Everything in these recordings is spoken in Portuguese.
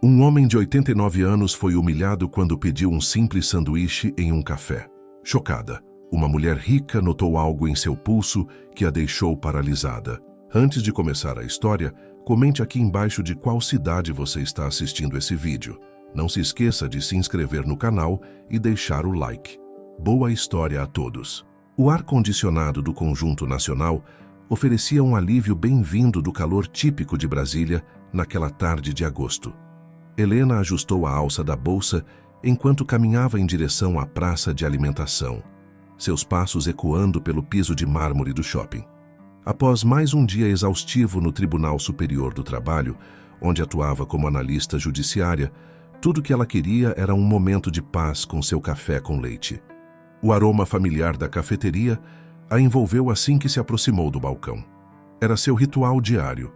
Um homem de 89 anos foi humilhado quando pediu um simples sanduíche em um café. Chocada, uma mulher rica notou algo em seu pulso que a deixou paralisada. Antes de começar a história, comente aqui embaixo de qual cidade você está assistindo esse vídeo. Não se esqueça de se inscrever no canal e deixar o like. Boa história a todos! O ar-condicionado do Conjunto Nacional oferecia um alívio bem-vindo do calor típico de Brasília naquela tarde de agosto. Helena ajustou a alça da bolsa enquanto caminhava em direção à praça de alimentação, seus passos ecoando pelo piso de mármore do shopping. Após mais um dia exaustivo no Tribunal Superior do Trabalho, onde atuava como analista judiciária, tudo que ela queria era um momento de paz com seu café com leite. O aroma familiar da cafeteria a envolveu assim que se aproximou do balcão. Era seu ritual diário: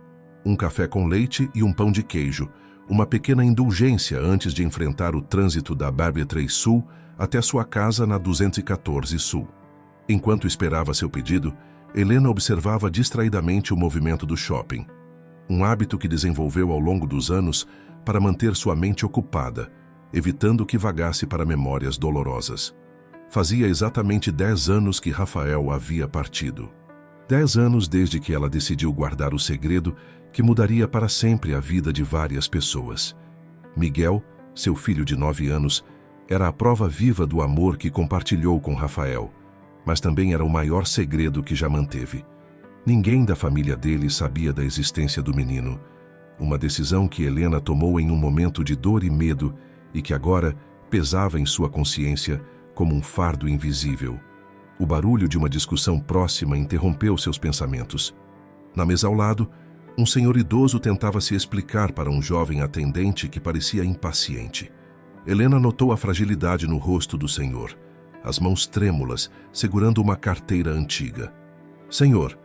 um café com leite e um pão de queijo, uma pequena indulgência antes de enfrentar o trânsito da Barbier 3 Sul até sua casa na 214 Sul. Enquanto esperava seu pedido, Helena observava distraidamente o movimento do shopping, um hábito que desenvolveu ao longo dos anos para manter sua mente ocupada, evitando que vagasse para memórias dolorosas. Fazia exatamente 10 anos que Rafael havia partido. 10 anos desde que ela decidiu guardar o segredo que mudaria para sempre a vida de várias pessoas. Miguel, seu filho de 9 anos, era a prova viva do amor que compartilhou com Rafael, mas também era o maior segredo que já manteve. Ninguém da família dele sabia da existência do menino, uma decisão que Helena tomou em um momento de dor e medo e que agora pesava em sua consciência como um fardo invisível. O barulho de uma discussão próxima interrompeu seus pensamentos. Na mesa ao lado, um senhor idoso tentava se explicar para um jovem atendente que parecia impaciente. Helena notou a fragilidade no rosto do senhor, as mãos trêmulas, segurando uma carteira antiga. Senhor,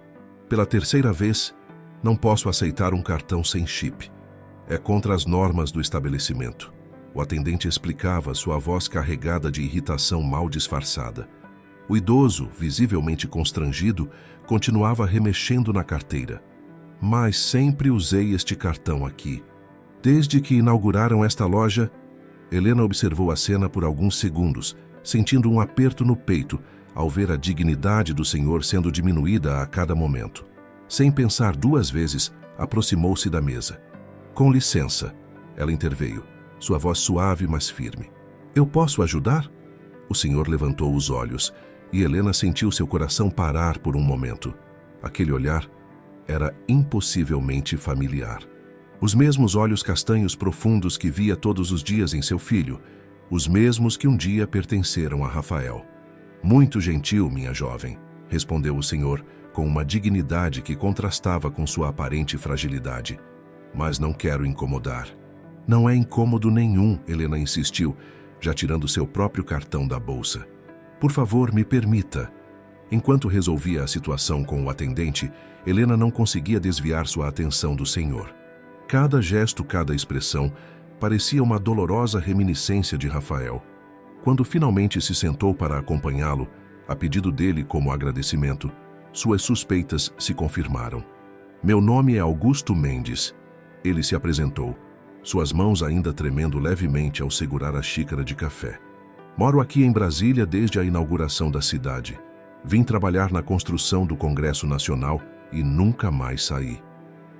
pela terceira vez, não posso aceitar um cartão sem chip. É contra as normas do estabelecimento. O atendente explicava, sua voz carregada de irritação mal disfarçada. O idoso, visivelmente constrangido, continuava remexendo na carteira. Mas sempre usei este cartão aqui. Desde que inauguraram esta loja, Helena observou a cena por alguns segundos, sentindo um aperto no peito ao ver a dignidade do senhor sendo diminuída a cada momento. Sem pensar duas vezes, aproximou-se da mesa. Com licença, ela interveio, sua voz suave mas firme. Eu posso ajudar? O senhor levantou os olhos e Helena sentiu seu coração parar por um momento. Aquele olhar era impossivelmente familiar. Os mesmos olhos castanhos profundos que via todos os dias em seu filho, os mesmos que um dia pertenceram a Rafael. Muito gentil, minha jovem, respondeu o senhor com uma dignidade que contrastava com sua aparente fragilidade. Mas não quero incomodar. Não é incômodo nenhum, Helena insistiu, já tirando seu próprio cartão da bolsa. Por favor, me permita. Enquanto resolvia a situação com o atendente, Helena não conseguia desviar sua atenção do senhor. Cada gesto, cada expressão, parecia uma dolorosa reminiscência de Rafael. Quando finalmente se sentou para acompanhá-lo, a pedido dele como agradecimento, suas suspeitas se confirmaram. Meu nome é Augusto Mendes. Ele se apresentou, suas mãos ainda tremendo levemente ao segurar a xícara de café. Moro aqui em Brasília desde a inauguração da cidade. Vim trabalhar na construção do Congresso Nacional e nunca mais saí.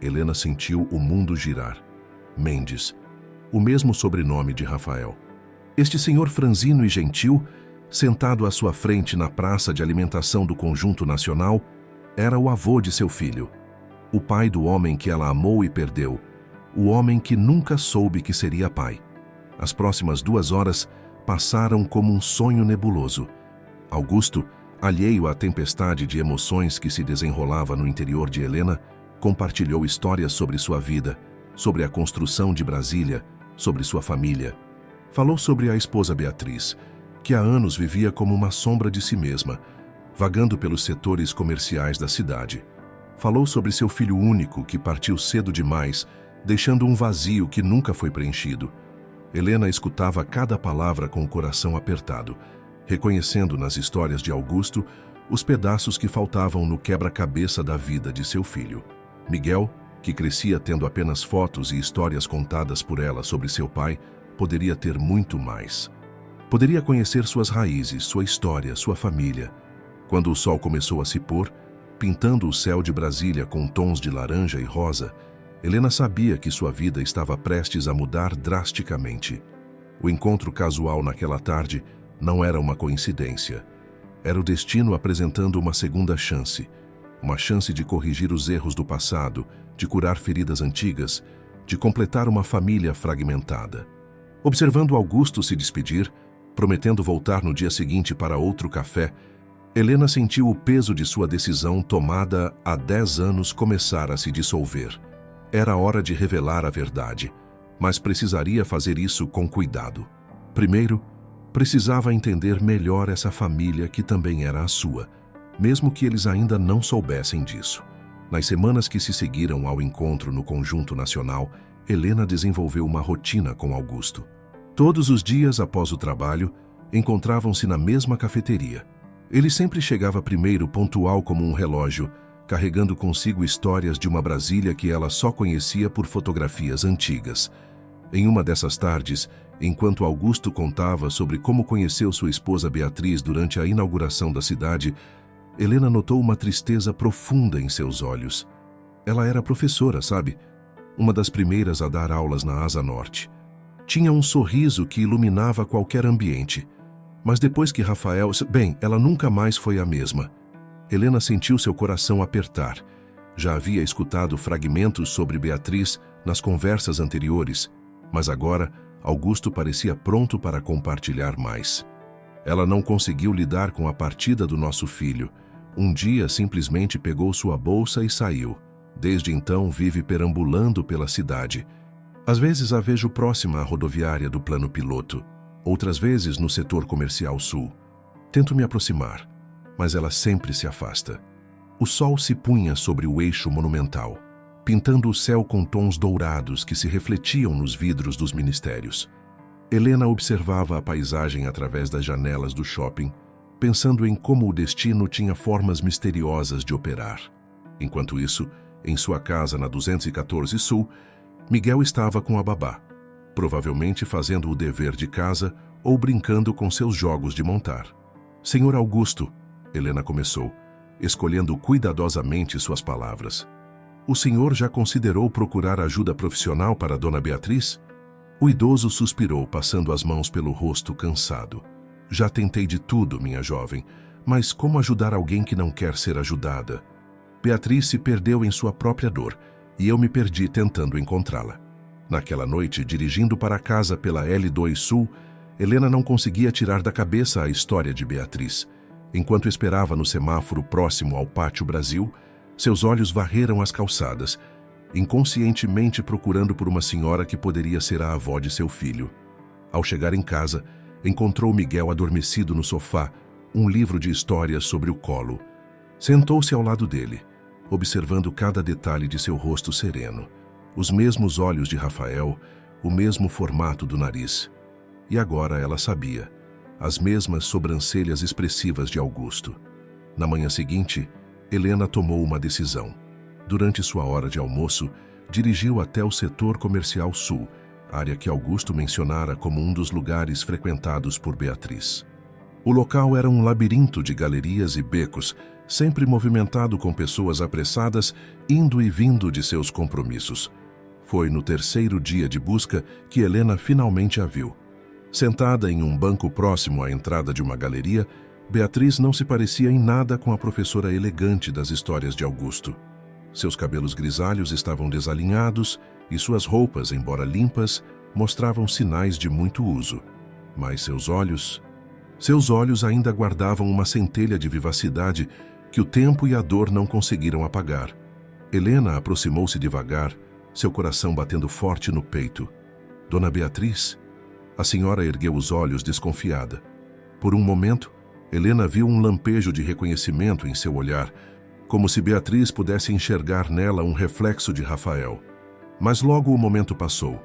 Helena sentiu o mundo girar. Mendes, o mesmo sobrenome de Rafael. Este senhor franzino e gentil, sentado à sua frente na praça de alimentação do Conjunto Nacional, era o avô de seu filho. O pai do homem que ela amou e perdeu. O homem que nunca soube que seria pai. As próximas 2 horas passaram como um sonho nebuloso. Augusto, alheio à tempestade de emoções que se desenrolava no interior de Helena, compartilhou histórias sobre sua vida, sobre a construção de Brasília, sobre sua família. Falou sobre a esposa Beatriz, que há anos vivia como uma sombra de si mesma, vagando pelos setores comerciais da cidade. Falou sobre seu filho único, que partiu cedo demais, deixando um vazio que nunca foi preenchido. Helena escutava cada palavra com o coração apertado, reconhecendo nas histórias de Augusto os pedaços que faltavam no quebra-cabeça da vida de seu filho. Miguel, que crescia tendo apenas fotos e histórias contadas por ela sobre seu pai, poderia ter muito mais. Poderia conhecer suas raízes, sua história, sua família. Quando o sol começou a se pôr, pintando o céu de Brasília com tons de laranja e rosa, Helena sabia que sua vida estava prestes a mudar drasticamente. O encontro casual naquela tarde não era uma coincidência. Era o destino apresentando uma segunda chance. Uma chance de corrigir os erros do passado, de curar feridas antigas, de completar uma família fragmentada. Observando Augusto se despedir, prometendo voltar no dia seguinte para outro café, Helena sentiu o peso de sua decisão tomada há 10 anos começar a se dissolver. Era hora de revelar a verdade, mas precisaria fazer isso com cuidado. Primeiro, precisava entender melhor essa família que também era a sua, mesmo que eles ainda não soubessem disso. Nas semanas que se seguiram ao encontro no Conjunto Nacional, Helena desenvolveu uma rotina com Augusto. Todos os dias após o trabalho, encontravam-se na mesma cafeteria. Ele sempre chegava primeiro, pontual como um relógio, carregando consigo histórias de uma Brasília que ela só conhecia por fotografias antigas. Em uma dessas tardes, enquanto Augusto contava sobre como conheceu sua esposa Beatriz durante a inauguração da cidade, Helena notou uma tristeza profunda em seus olhos. Ela era professora, sabe? Uma das primeiras a dar aulas na Asa Norte. Tinha um sorriso que iluminava qualquer ambiente. Mas depois que Rafael... ela nunca mais foi a mesma. Helena sentiu seu coração apertar. Já havia escutado fragmentos sobre Beatriz nas conversas anteriores, mas agora Augusto parecia pronto para compartilhar mais. Ela não conseguiu lidar com a partida do nosso filho. Um dia simplesmente pegou sua bolsa e saiu. Desde então vive perambulando pela cidade. Às vezes a vejo próxima à rodoviária do plano piloto, outras vezes no setor comercial sul. Tento me aproximar, mas ela sempre se afasta. O sol se punha sobre o eixo monumental, pintando o céu com tons dourados que se refletiam nos vidros dos ministérios. Helena observava a paisagem através das janelas do shopping, pensando em como o destino tinha formas misteriosas de operar. Enquanto isso, em sua casa na 214 Sul, Miguel estava com a babá, provavelmente fazendo o dever de casa ou brincando com seus jogos de montar. "Senhor Augusto", Helena começou, escolhendo cuidadosamente suas palavras. "O senhor já considerou procurar ajuda profissional para Dona Beatriz?" O idoso suspirou, passando as mãos pelo rosto cansado. "Já tentei de tudo, minha jovem, mas como ajudar alguém que não quer ser ajudada? Beatriz se perdeu em sua própria dor, e eu me perdi tentando encontrá-la." Naquela noite, dirigindo para casa pela L2 Sul, Helena não conseguia tirar da cabeça a história de Beatriz. Enquanto esperava no semáforo próximo ao Pátio Brasil, seus olhos varreram as calçadas, inconscientemente procurando por uma senhora que poderia ser a avó de seu filho. Ao chegar em casa, encontrou Miguel adormecido no sofá, um livro de histórias sobre o colo. Sentou-se ao lado dele, observando cada detalhe de seu rosto sereno. Os mesmos olhos de Rafael, o mesmo formato do nariz. E agora ela sabia. As mesmas sobrancelhas expressivas de Augusto. Na manhã seguinte, Helena tomou uma decisão. Durante sua hora de almoço, dirigiu até o setor comercial sul, área que Augusto mencionara como um dos lugares frequentados por Beatriz. O local era um labirinto de galerias e becos, sempre movimentado com pessoas apressadas, indo e vindo de seus compromissos. Foi no terceiro dia de busca que Helena finalmente a viu. Sentada em um banco próximo à entrada de uma galeria, Beatriz não se parecia em nada com a professora elegante das histórias de Augusto. Seus cabelos grisalhos estavam desalinhados e suas roupas, embora limpas, mostravam sinais de muito uso. Mas seus olhos ainda guardavam uma centelha de vivacidade que o tempo e a dor não conseguiram apagar. Helena aproximou-se devagar, seu coração batendo forte no peito. "Dona Beatriz?" A senhora ergueu os olhos desconfiada. Por um momento, Helena viu um lampejo de reconhecimento em seu olhar, como se Beatriz pudesse enxergar nela um reflexo de Rafael. Mas logo o momento passou,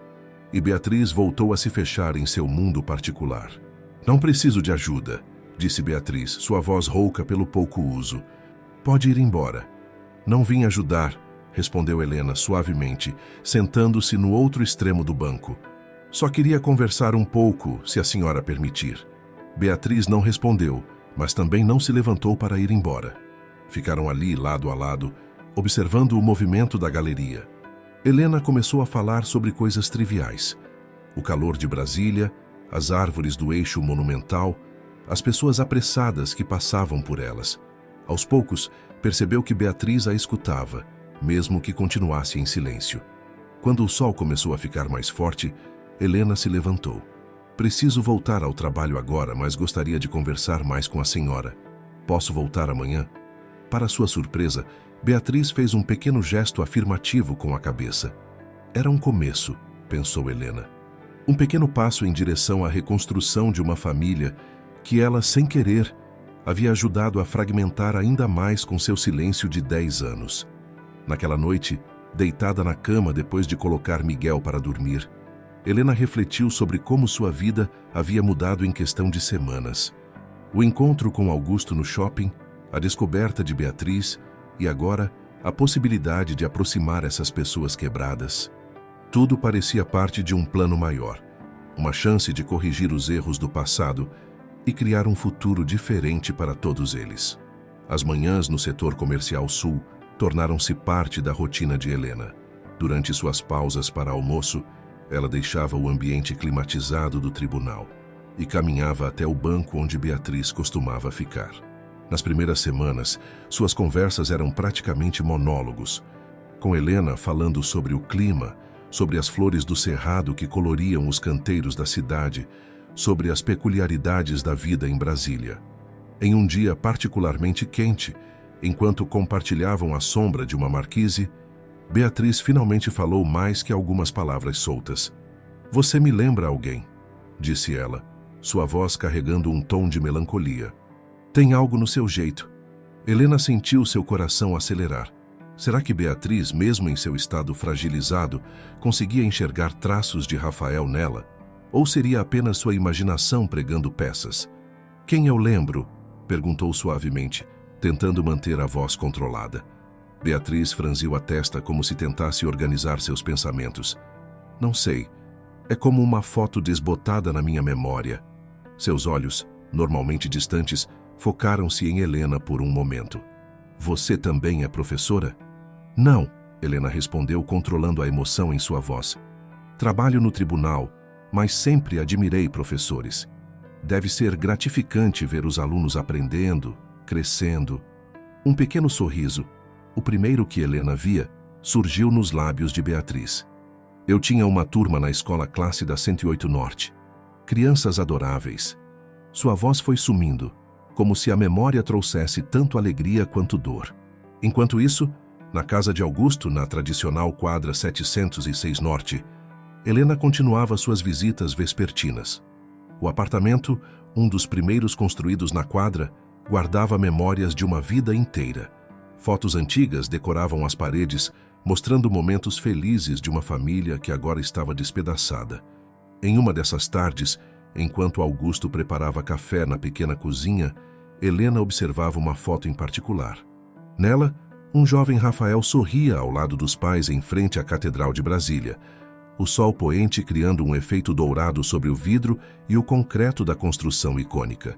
e Beatriz voltou a se fechar em seu mundo particular. "Não preciso de ajuda", disse Beatriz, sua voz rouca pelo pouco uso. "Pode ir embora. Não vim ajudar, respondeu Helena suavemente, sentando-se no outro extremo do banco. Só queria conversar um pouco, se a senhora permitir. Beatriz não respondeu, mas também não se levantou para ir embora. Ficaram ali, lado a lado, observando o movimento da galeria. Helena começou a falar sobre coisas triviais. O calor de Brasília, as árvores do eixo monumental, as pessoas apressadas que passavam por elas. Aos poucos, percebeu que Beatriz a escutava, mesmo que continuasse em silêncio. Quando o sol começou a ficar mais forte, Helena se levantou. Preciso voltar ao trabalho agora, mas gostaria de conversar mais com a senhora. Posso voltar amanhã? Para sua surpresa, Beatriz fez um pequeno gesto afirmativo com a cabeça. Era um começo, pensou Helena. Um pequeno passo em direção à reconstrução de uma família que ela, sem querer, havia ajudado a fragmentar ainda mais com seu silêncio de 10 anos. Naquela noite, deitada na cama depois de colocar Miguel para dormir, Helena refletiu sobre como sua vida havia mudado em questão de semanas. O encontro com Augusto no shopping, a descoberta de Beatriz e agora a possibilidade de aproximar essas pessoas quebradas. Tudo parecia parte de um plano maior, uma chance de corrigir os erros do passado e criar um futuro diferente para todos eles. As manhãs no setor comercial sul tornaram-se parte da rotina de Helena. Durante suas pausas para almoço, ela deixava o ambiente climatizado do tribunal e caminhava até o banco onde Beatriz costumava ficar. Nas primeiras semanas, suas conversas eram praticamente monólogos, com Helena falando sobre o clima, sobre as flores do cerrado que coloriam os canteiros da cidade, sobre as peculiaridades da vida em Brasília. Em um dia particularmente quente, enquanto compartilhavam a sombra de uma marquise, Beatriz finalmente falou mais que algumas palavras soltas. "Você me lembra alguém", disse ela, sua voz carregando um tom de melancolia. "Tem algo no seu jeito." Helena sentiu seu coração acelerar. Será que Beatriz, mesmo em seu estado fragilizado, conseguia enxergar traços de Rafael nela? Ou seria apenas sua imaginação pregando peças? "Quem eu lembro?", perguntou suavemente, tentando manter a voz controlada. Beatriz franziu a testa como se tentasse organizar seus pensamentos. "Não sei. É como uma foto desbotada na minha memória." Seus olhos, normalmente distantes, focaram-se em Helena por um momento. "Você também é professora?" "Não", Helena respondeu, controlando a emoção em sua voz. "Trabalho no tribunal, mas sempre admirei professores. Deve ser gratificante ver os alunos aprendendo, crescendo." Um pequeno sorriso, o primeiro que Helena via, surgiu nos lábios de Beatriz. "Eu tinha uma turma na escola classe da 108 Norte. Crianças adoráveis." Sua voz foi sumindo, como se a memória trouxesse tanto alegria quanto dor. Enquanto isso, na casa de Augusto, na tradicional quadra 706 Norte, Helena continuava suas visitas vespertinas. O apartamento, um dos primeiros construídos na quadra, guardava memórias de uma vida inteira. Fotos antigas decoravam as paredes, mostrando momentos felizes de uma família que agora estava despedaçada. Em uma dessas tardes, enquanto Augusto preparava café na pequena cozinha, Helena observava uma foto em particular. Nela, um jovem Rafael sorria ao lado dos pais em frente à Catedral de Brasília, o sol poente criando um efeito dourado sobre o vidro e o concreto da construção icônica.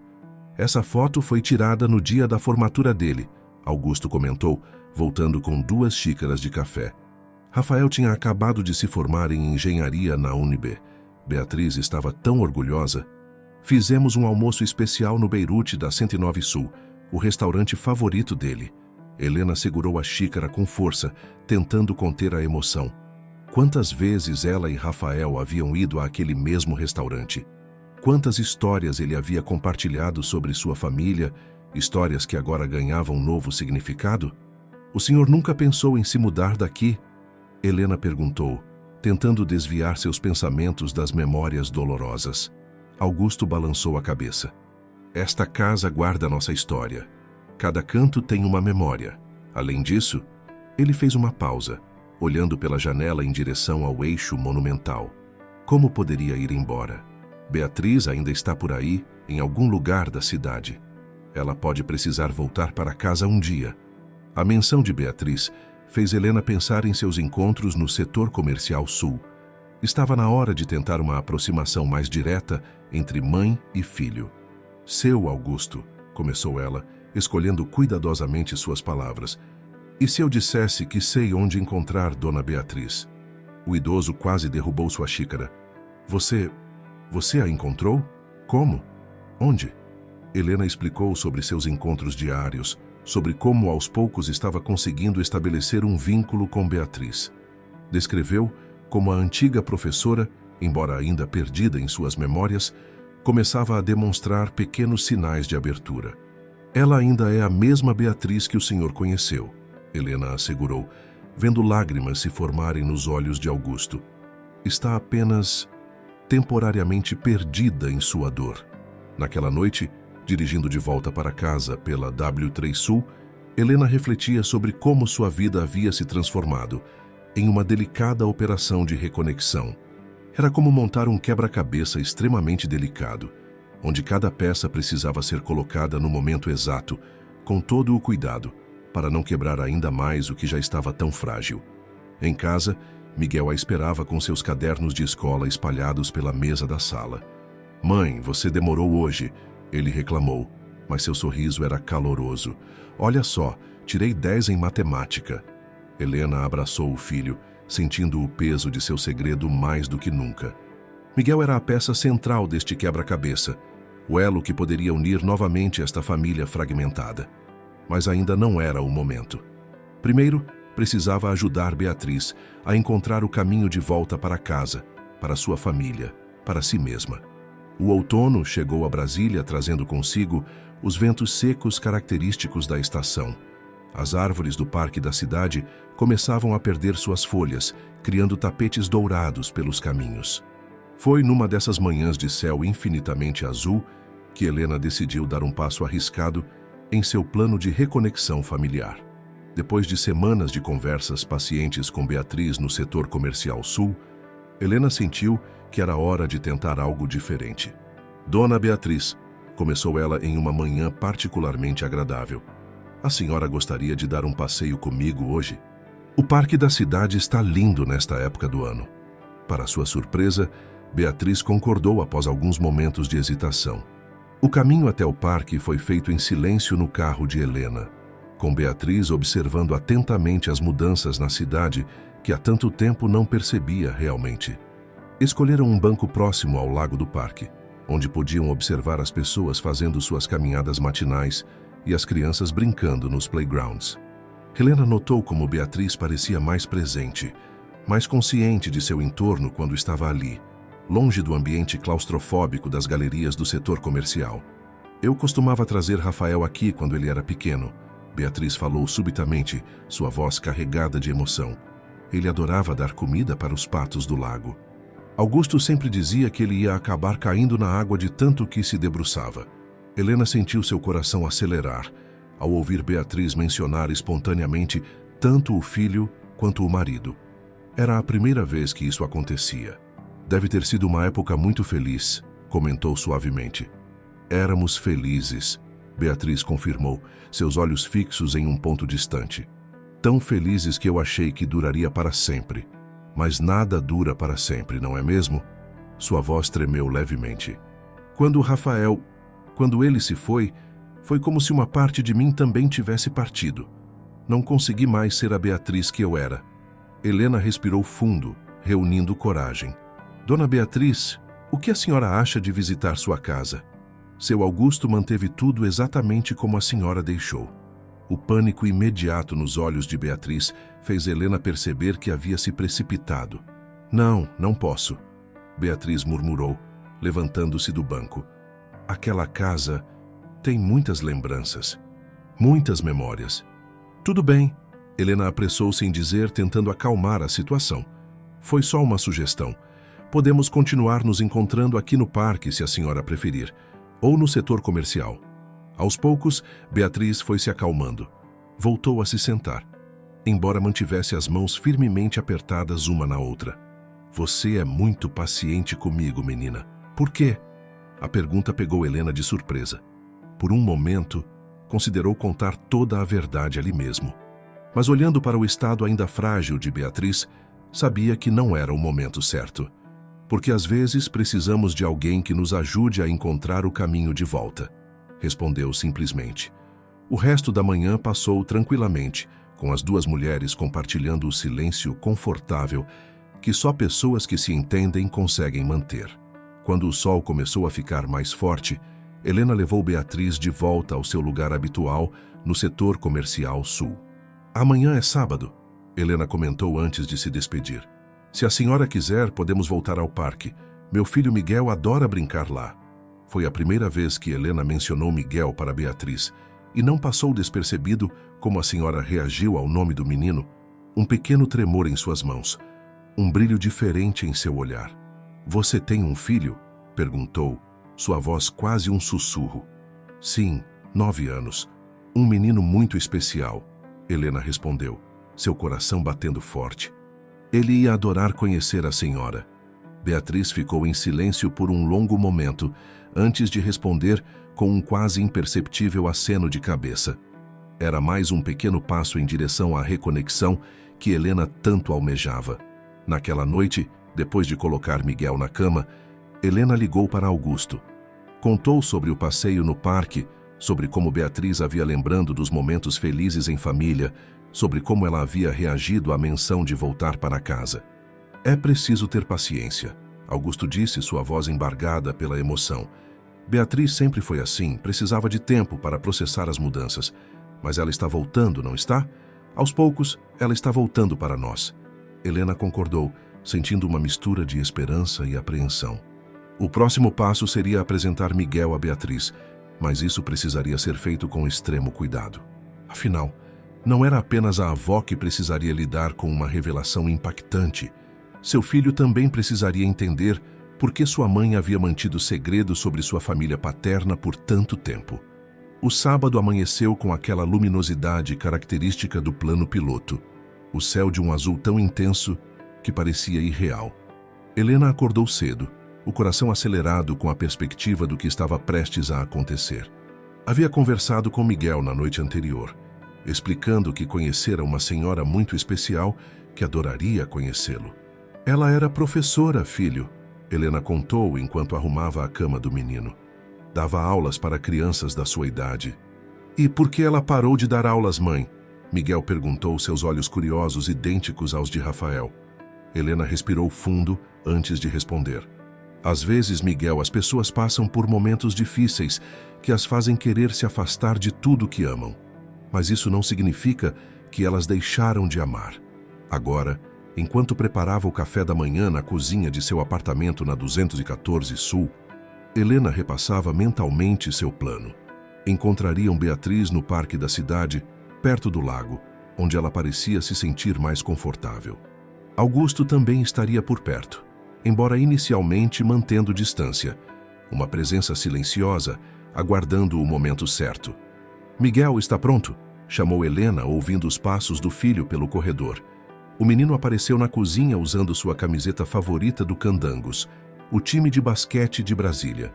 "Essa foto foi tirada no dia da formatura dele", Augusto comentou, voltando com 2 xícaras de café. Rafael tinha acabado de se formar em engenharia na UNB. Beatriz estava tão orgulhosa. "Fizemos um almoço especial no Beirute da 109 Sul, o restaurante favorito dele." Helena segurou a xícara com força, tentando conter a emoção. Quantas vezes ela e Rafael haviam ido àquele mesmo restaurante? Quantas histórias ele havia compartilhado sobre sua família, histórias que agora ganhavam um novo significado? "O senhor nunca pensou em se mudar daqui?", Helena perguntou, tentando desviar seus pensamentos das memórias dolorosas. Augusto balançou a cabeça. "Esta casa guarda nossa história. Cada canto tem uma memória. Além disso," ele fez uma pausa, olhando pela janela em direção ao eixo monumental. "Como poderia ir embora? Beatriz ainda está por aí, em algum lugar da cidade. Ela pode precisar voltar para casa um dia." A menção de Beatriz fez Helena pensar em seus encontros no setor comercial sul. Estava na hora de tentar uma aproximação mais direta entre mãe e filho. Seu Augusto, começou ela, escolhendo cuidadosamente suas palavras. E se eu dissesse que sei onde encontrar Dona Beatriz? O idoso quase derrubou sua xícara. Você a encontrou? Como? Onde? Helena explicou sobre seus encontros diários, sobre como aos poucos estava conseguindo estabelecer um vínculo com Beatriz. Descreveu como a antiga professora, embora ainda perdida em suas memórias, começava a demonstrar pequenos sinais de abertura. Ela ainda é a mesma Beatriz que o senhor conheceu, Helena assegurou, vendo lágrimas se formarem nos olhos de Augusto. Está apenas temporariamente perdida em sua dor. Naquela noite, dirigindo de volta para casa pela W3 Sul, Helena refletia sobre como sua vida havia se transformado em uma delicada operação de reconexão. Era como montar um quebra-cabeça extremamente delicado, onde cada peça precisava ser colocada no momento exato, com todo o cuidado, para não quebrar ainda mais o que já estava tão frágil. Em casa, Miguel a esperava com seus cadernos de escola espalhados pela mesa da sala. "Mãe, você demorou hoje", ele reclamou, mas seu sorriso era caloroso. "Olha só, tirei 10 em matemática." Helena abraçou o filho, sentindo o peso de seu segredo mais do que nunca. Miguel era a peça central deste quebra-cabeça, o elo que poderia unir novamente esta família fragmentada. Mas ainda não era o momento. Primeiro, precisava ajudar Beatriz a encontrar o caminho de volta para casa, para sua família, para si mesma. O outono chegou a Brasília trazendo consigo os ventos secos característicos da estação. As árvores do parque da cidade começavam a perder suas folhas, criando tapetes dourados pelos caminhos. Foi numa dessas manhãs de céu infinitamente azul que Helena decidiu dar um passo arriscado em seu plano de reconexão familiar. Depois de semanas de conversas pacientes com Beatriz no setor comercial sul, Helena sentiu que era hora de tentar algo diferente. "Dona Beatriz", começou ela em uma manhã particularmente agradável, "a senhora gostaria de dar um passeio comigo hoje? O parque da cidade está lindo nesta época do ano." Para sua surpresa, Beatriz concordou após alguns momentos de hesitação. O caminho até o parque foi feito em silêncio no carro de Helena, com Beatriz observando atentamente as mudanças na cidade que há tanto tempo não percebia realmente. Escolheram um banco próximo ao lago do parque, onde podiam observar as pessoas fazendo suas caminhadas matinais e as crianças brincando nos playgrounds. Helena notou como Beatriz parecia mais presente, mais consciente de seu entorno quando estava ali, longe do ambiente claustrofóbico das galerias do setor comercial. "Eu costumava trazer Rafael aqui quando ele era pequeno", Beatriz falou subitamente, sua voz carregada de emoção. "Ele adorava dar comida para os patos do lago. Augusto sempre dizia que ele ia acabar caindo na água de tanto que se debruçava." Helena sentiu seu coração acelerar ao ouvir Beatriz mencionar espontaneamente tanto o filho quanto o marido. Era a primeira vez que isso acontecia. "Deve ter sido uma época muito feliz", comentou suavemente. "Éramos felizes", Beatriz confirmou, seus olhos fixos em um ponto distante. "Tão felizes que eu achei que duraria para sempre. Mas nada dura para sempre, não é mesmo?" Sua voz tremeu levemente. Quando ele se foi como se uma parte de mim também tivesse partido. Não consegui mais ser a Beatriz que eu era." Helena respirou fundo, reunindo coragem. "Dona Beatriz, o que a senhora acha de visitar sua casa?" Seu Augusto manteve tudo exatamente como a senhora deixou. O pânico imediato nos olhos de Beatriz fez Helena perceber que havia se precipitado. Não posso", Beatriz murmurou, levantando-se do banco. "Aquela casa tem muitas lembranças, muitas memórias." "Tudo bem", Helena apressou-se em dizer, tentando acalmar a situação. "Foi só uma sugestão. Podemos continuar nos encontrando aqui no parque, se a senhora preferir, ou no setor comercial." Aos poucos, Beatriz foi se acalmando. Voltou a se sentar, embora mantivesse as mãos firmemente apertadas uma na outra. "Você é muito paciente comigo, menina." "Por quê?" A pergunta pegou Helena de surpresa. Por um momento, considerou contar toda a verdade ali mesmo. Mas olhando para o estado ainda frágil de Beatriz, sabia que não era o momento certo. Porque às vezes precisamos de alguém que nos ajude a encontrar o caminho de volta, respondeu simplesmente. O resto da manhã passou tranquilamente, com as duas mulheres compartilhando o silêncio confortável que só pessoas que se entendem conseguem manter. Quando o sol começou a ficar mais forte, Helena levou Beatriz de volta ao seu lugar habitual no setor comercial sul. Amanhã é sábado, Helena comentou antes de se despedir. Se a senhora quiser, podemos voltar ao parque. Meu filho Miguel adora brincar lá. Foi a primeira vez que Helena mencionou Miguel para Beatriz, e não passou despercebido como a senhora reagiu ao nome do menino, um pequeno tremor em suas mãos, um brilho diferente em seu olhar. Você tem um filho? Perguntou, sua voz quase um sussurro. Sim, 9 anos. Um menino muito especial, Helena respondeu, seu coração batendo forte. Ele ia adorar conhecer a senhora. Beatriz ficou em silêncio por um longo momento, antes de responder com um quase imperceptível aceno de cabeça. Era mais um pequeno passo em direção à reconexão que Helena tanto almejava. Naquela noite, depois de colocar Miguel na cama, Helena ligou para Augusto. Contou sobre o passeio no parque, sobre como Beatriz havia lembrando dos momentos felizes em família, sobre como ela havia reagido à menção de voltar para casa. É preciso ter paciência, Augusto disse, sua voz embargada pela emoção. Beatriz sempre foi assim, precisava de tempo para processar as mudanças. Mas ela está voltando, não está? Aos poucos, ela está voltando para nós. Helena concordou, sentindo uma mistura de esperança e apreensão. O próximo passo seria apresentar Miguel a Beatriz, mas isso precisaria ser feito com extremo cuidado. Afinal, não era apenas a avó que precisaria lidar com uma revelação impactante. Seu filho também precisaria entender por que sua mãe havia mantido segredo sobre sua família paterna por tanto tempo. O sábado amanheceu com aquela luminosidade característica do plano piloto, o céu de um azul tão intenso que parecia irreal. Helena acordou cedo, o coração acelerado com a perspectiva do que estava prestes a acontecer. Havia conversado com Miguel na noite anterior, explicando que conhecera uma senhora muito especial que adoraria conhecê-lo. Ela era professora, filho, Helena contou enquanto arrumava a cama do menino. Dava aulas para crianças da sua idade. E por que ela parou de dar aulas, mãe? Miguel perguntou, seus olhos curiosos idênticos aos de Rafael. Helena respirou fundo antes de responder. Às vezes, Miguel, as pessoas passam por momentos difíceis que as fazem querer se afastar de tudo que amam. Mas isso não significa que elas deixaram de amar. Agora, enquanto preparava o café da manhã na cozinha de seu apartamento na 214 Sul, Helena repassava mentalmente seu plano. Encontrariam Beatriz no parque da cidade, perto do lago, onde ela parecia se sentir mais confortável. Augusto também estaria por perto, embora inicialmente mantendo distância, uma presença silenciosa, aguardando o momento certo. Miguel está pronto? Chamou Helena, ouvindo os passos do filho pelo corredor. O menino apareceu na cozinha usando sua camiseta favorita do Candangos, o time de basquete de Brasília.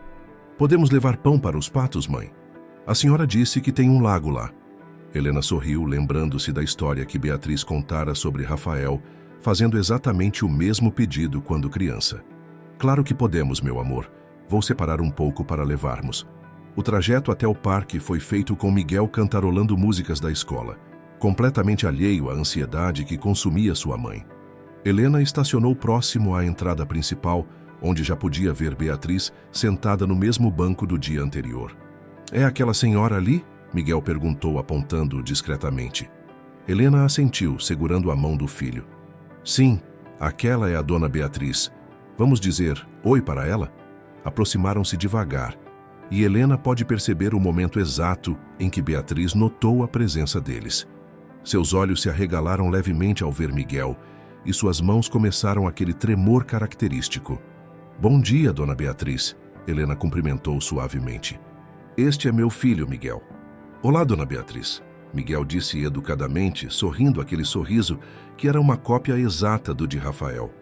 Podemos levar pão para os patos, mãe? A senhora disse que tem um lago lá. Helena sorriu, lembrando-se da história que Beatriz contara sobre Rafael, fazendo exatamente o mesmo pedido quando criança. Claro que podemos, meu amor. Vou separar um pouco para levarmos. O trajeto até o parque foi feito com Miguel cantarolando músicas da escola, completamente alheio à ansiedade que consumia sua mãe. Helena estacionou próximo à entrada principal, onde já podia ver Beatriz sentada no mesmo banco do dia anterior. É aquela senhora ali? Miguel perguntou, apontando discretamente. Helena assentiu, segurando a mão do filho. Sim, aquela é a dona Beatriz. Vamos dizer oi para ela? Aproximaram-se devagar, e Helena pode perceber o momento exato em que Beatriz notou a presença deles. Seus olhos se arregalaram levemente ao ver Miguel, e suas mãos começaram aquele tremor característico. Bom dia, dona Beatriz, Helena cumprimentou suavemente. Este é meu filho, Miguel. Olá, dona Beatriz, Miguel disse educadamente, sorrindo aquele sorriso que era uma cópia exata do de Rafael.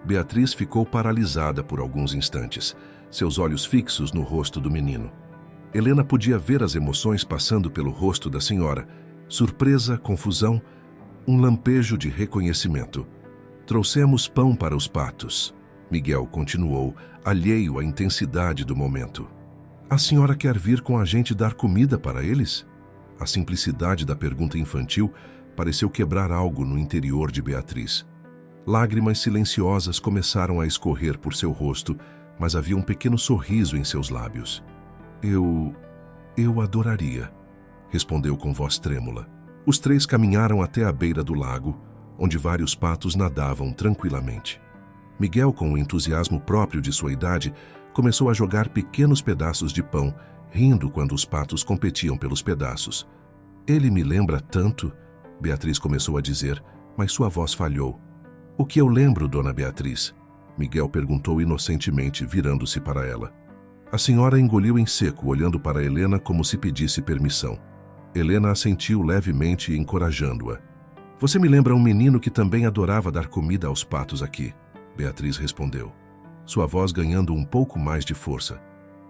Beatriz ficou paralisada por alguns instantes, seus olhos fixos no rosto do menino. Helena podia ver as emoções passando pelo rosto da senhora, surpresa, confusão, Um lampejo de reconhecimento. Trouxemos pão para os patos. Miguel continuou, alheio à intensidade do momento. A senhora quer vir com a gente dar comida para eles? A simplicidade da pergunta infantil pareceu quebrar algo no interior de Beatriz. Lágrimas silenciosas começaram a escorrer por seu rosto, mas havia um pequeno sorriso em seus lábios. Eu adoraria, respondeu com voz trêmula. Os três caminharam até a beira do lago, onde vários patos nadavam tranquilamente. Miguel, com o entusiasmo próprio de sua idade, começou a jogar pequenos pedaços de pão, rindo quando os patos competiam pelos pedaços. Ele me lembra tanto, Beatriz começou a dizer, mas sua voz falhou. O que eu lembro, dona Beatriz? Miguel perguntou inocentemente, virando-se para ela. A senhora engoliu em seco, olhando para Helena como se pedisse permissão. Helena assentiu levemente, encorajando-a. Você me lembra um menino que também adorava dar comida aos patos aqui, Beatriz respondeu, sua voz ganhando um pouco mais de força.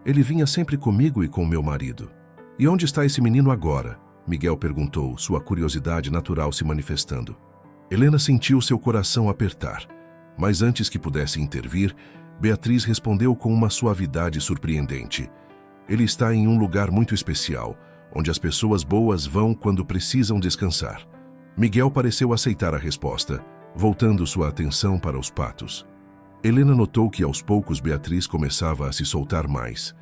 Ele vinha sempre comigo e com meu marido. E onde está esse menino agora? Miguel perguntou, sua curiosidade natural se manifestando. Helena sentiu seu coração apertar, mas antes que pudesse intervir, Beatriz respondeu com uma suavidade surpreendente. Ele está em um lugar muito especial, onde as pessoas boas vão quando precisam descansar. Miguel pareceu aceitar a resposta, voltando sua atenção para os patos. Helena notou que aos poucos Beatriz começava a se soltar mais.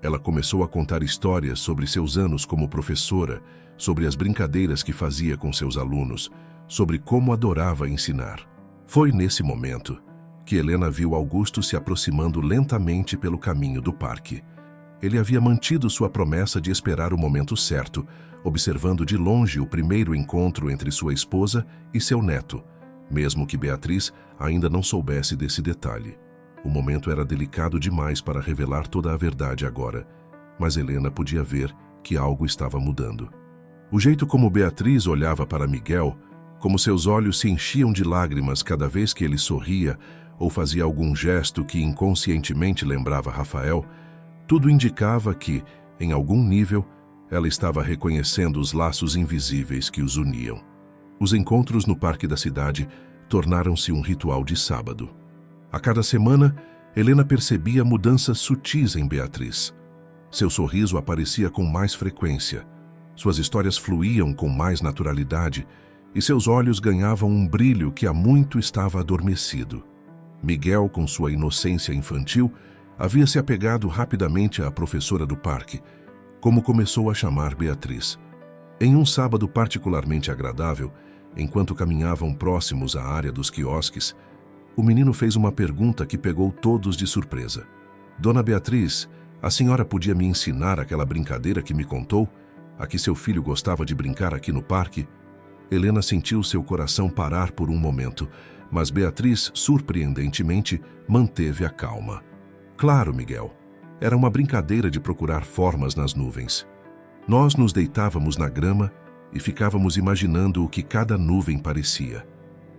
Ela começou a contar histórias sobre seus anos como professora, sobre as brincadeiras que fazia com seus alunos, sobre como adorava ensinar. Foi nesse momento que Helena viu Augusto se aproximando lentamente pelo caminho do parque. Ele havia mantido sua promessa de esperar o momento certo, observando de longe o primeiro encontro entre sua esposa e seu neto, mesmo que Beatriz ainda não soubesse desse detalhe. O momento era delicado demais para revelar toda a verdade agora, mas Helena podia ver que algo estava mudando. O jeito como Beatriz olhava para Miguel, como seus olhos se enchiam de lágrimas cada vez que ele sorria ou fazia algum gesto que inconscientemente lembrava Rafael, tudo indicava que, em algum nível, ela estava reconhecendo os laços invisíveis que os uniam. Os encontros no parque da cidade tornaram-se um ritual de sábado. A cada semana, Helena percebia mudanças sutis em Beatriz. Seu sorriso aparecia com mais frequência, suas histórias fluíam com mais naturalidade e seus olhos ganhavam um brilho que há muito estava adormecido. Miguel, com sua inocência infantil, havia se apegado rapidamente à professora do parque, como começou a chamar Beatriz. Em um sábado particularmente agradável, enquanto caminhavam próximos à área dos quiosques, o menino fez uma pergunta que pegou todos de surpresa. Dona Beatriz, a senhora podia me ensinar aquela brincadeira que me contou? A que seu filho gostava de brincar aqui no parque? Helena sentiu seu coração parar por um momento, mas Beatriz, surpreendentemente, manteve a calma. Claro, Miguel. Era uma brincadeira de procurar formas nas nuvens. Nós nos deitávamos na grama e ficávamos imaginando o que cada nuvem parecia.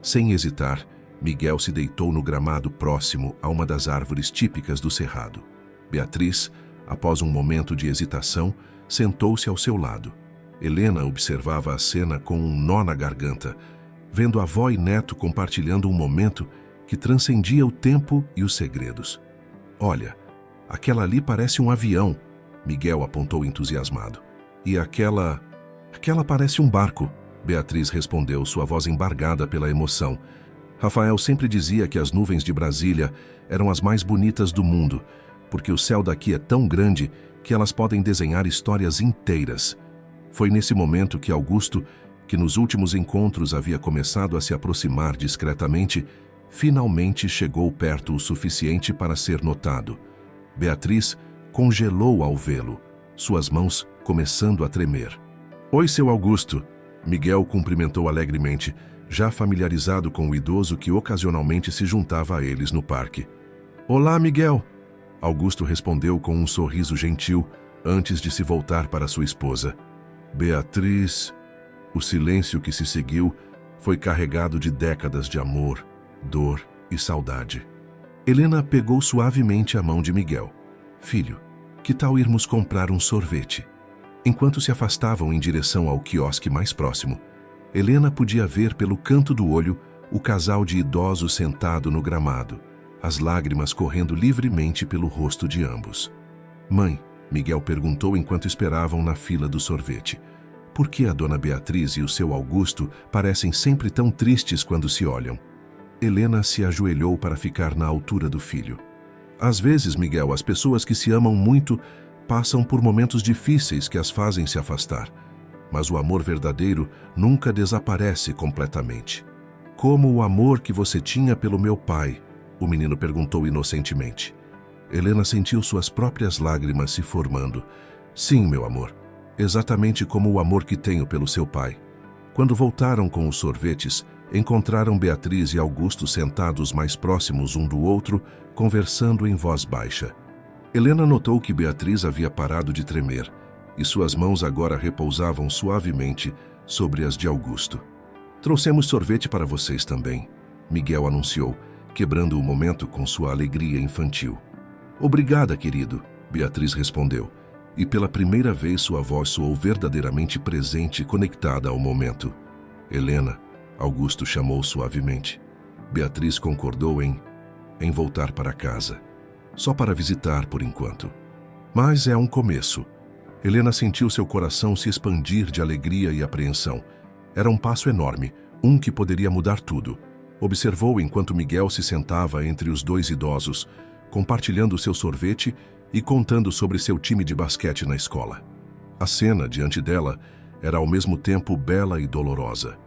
Sem hesitar, Miguel se deitou no gramado próximo a uma das árvores típicas do cerrado. Beatriz, após um momento de hesitação, sentou-se ao seu lado. Helena observava a cena com um nó na garganta, vendo avó e neto compartilhando um momento que transcendia o tempo e os segredos. Olha, aquela ali parece um avião, Miguel apontou entusiasmado. E aquela parece um barco, Beatriz respondeu, sua voz embargada pela emoção. Rafael sempre dizia que as nuvens de Brasília eram as mais bonitas do mundo, porque o céu daqui é tão grande que elas podem desenhar histórias inteiras. Foi nesse momento que Augusto, que nos últimos encontros havia começado a se aproximar discretamente, finalmente chegou perto o suficiente para ser notado. Beatriz congelou ao vê-lo, suas mãos começando a tremer. Oi, seu Augusto, Miguel cumprimentou alegremente, já familiarizado com o idoso que ocasionalmente se juntava a eles no parque. Olá, Miguel, Augusto respondeu com um sorriso gentil antes de se voltar para sua esposa. Beatriz. O silêncio que se seguiu foi carregado de décadas de amor, dor e saudade. Helena pegou suavemente a mão de Miguel. Filho, que tal irmos comprar um sorvete? Enquanto se afastavam em direção ao quiosque mais próximo, Helena podia ver pelo canto do olho o casal de idosos sentado no gramado, as lágrimas correndo livremente pelo rosto de ambos. Mãe, Miguel perguntou enquanto esperavam na fila do sorvete. Por que a dona Beatriz e o seu Augusto parecem sempre tão tristes quando se olham? Helena se ajoelhou para ficar na altura do filho. Às vezes, Miguel, as pessoas que se amam muito passam por momentos difíceis que as fazem se afastar. Mas o amor verdadeiro nunca desaparece completamente. Como o amor que você tinha pelo meu pai, o menino perguntou inocentemente. Helena sentiu suas próprias lágrimas se formando. Sim, meu amor, exatamente como o amor que tenho pelo seu pai. Quando voltaram com os sorvetes, encontraram Beatriz e Augusto sentados mais próximos um do outro, conversando em voz baixa. Helena notou que Beatriz havia parado de tremer, e suas mãos agora repousavam suavemente sobre as de Augusto. Trouxemos sorvete para vocês também, Miguel anunciou, quebrando o momento com sua alegria infantil. Obrigada, querido, Beatriz respondeu, e pela primeira vez sua voz soou verdadeiramente presente e conectada ao momento. Helena, Augusto chamou suavemente. Beatriz concordou em voltar para casa. Só para visitar por enquanto. Mas é um começo. Helena sentiu seu coração se expandir de alegria e apreensão. Era um passo enorme, um que poderia mudar tudo. Observou enquanto Miguel se sentava entre os dois idosos, compartilhando seu sorvete e contando sobre seu time de basquete na escola. A cena diante dela era ao mesmo tempo bela e dolorosa.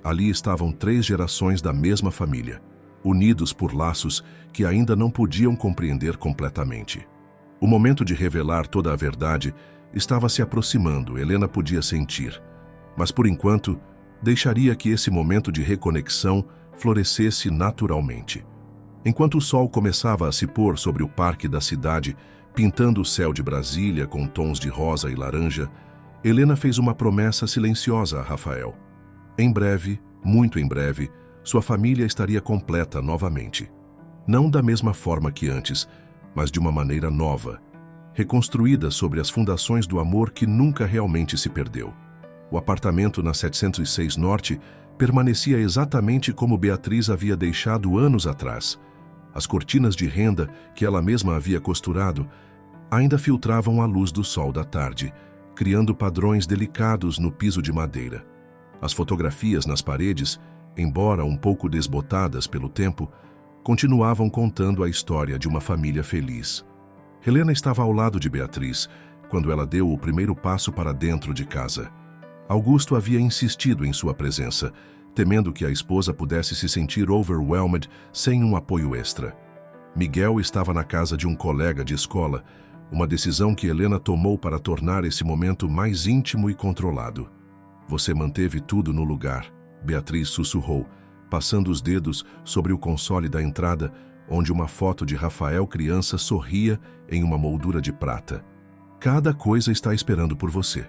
Ali estavam 3 gerações da mesma família, unidos por laços que ainda não podiam compreender completamente. O momento de revelar toda a verdade estava se aproximando, Helena podia sentir. Mas por enquanto, deixaria que esse momento de reconexão florescesse naturalmente. Enquanto o sol começava a se pôr sobre o parque da cidade, pintando o céu de Brasília com tons de rosa e laranja, Helena fez uma promessa silenciosa a Rafael. Em breve, muito em breve, sua família estaria completa novamente. Não da mesma forma que antes, mas de uma maneira nova, reconstruída sobre as fundações do amor que nunca realmente se perdeu. O apartamento na 706 Norte permanecia exatamente como Beatriz havia deixado anos atrás. As cortinas de renda que ela mesma havia costurado ainda filtravam a luz do sol da tarde, criando padrões delicados no piso de madeira. As fotografias nas paredes, embora um pouco desbotadas pelo tempo, continuavam contando a história de uma família feliz. Helena estava ao lado de Beatriz quando ela deu o primeiro passo para dentro de casa. Augusto havia insistido em sua presença, temendo que a esposa pudesse se sentir overwhelmed sem um apoio extra. Miguel estava na casa de um colega de escola, uma decisão que Helena tomou para tornar esse momento mais íntimo e controlado. Você manteve tudo no lugar, Beatriz sussurrou, passando os dedos sobre o console da entrada, onde uma foto de Rafael criança sorria em uma moldura de prata. Cada coisa está esperando por você,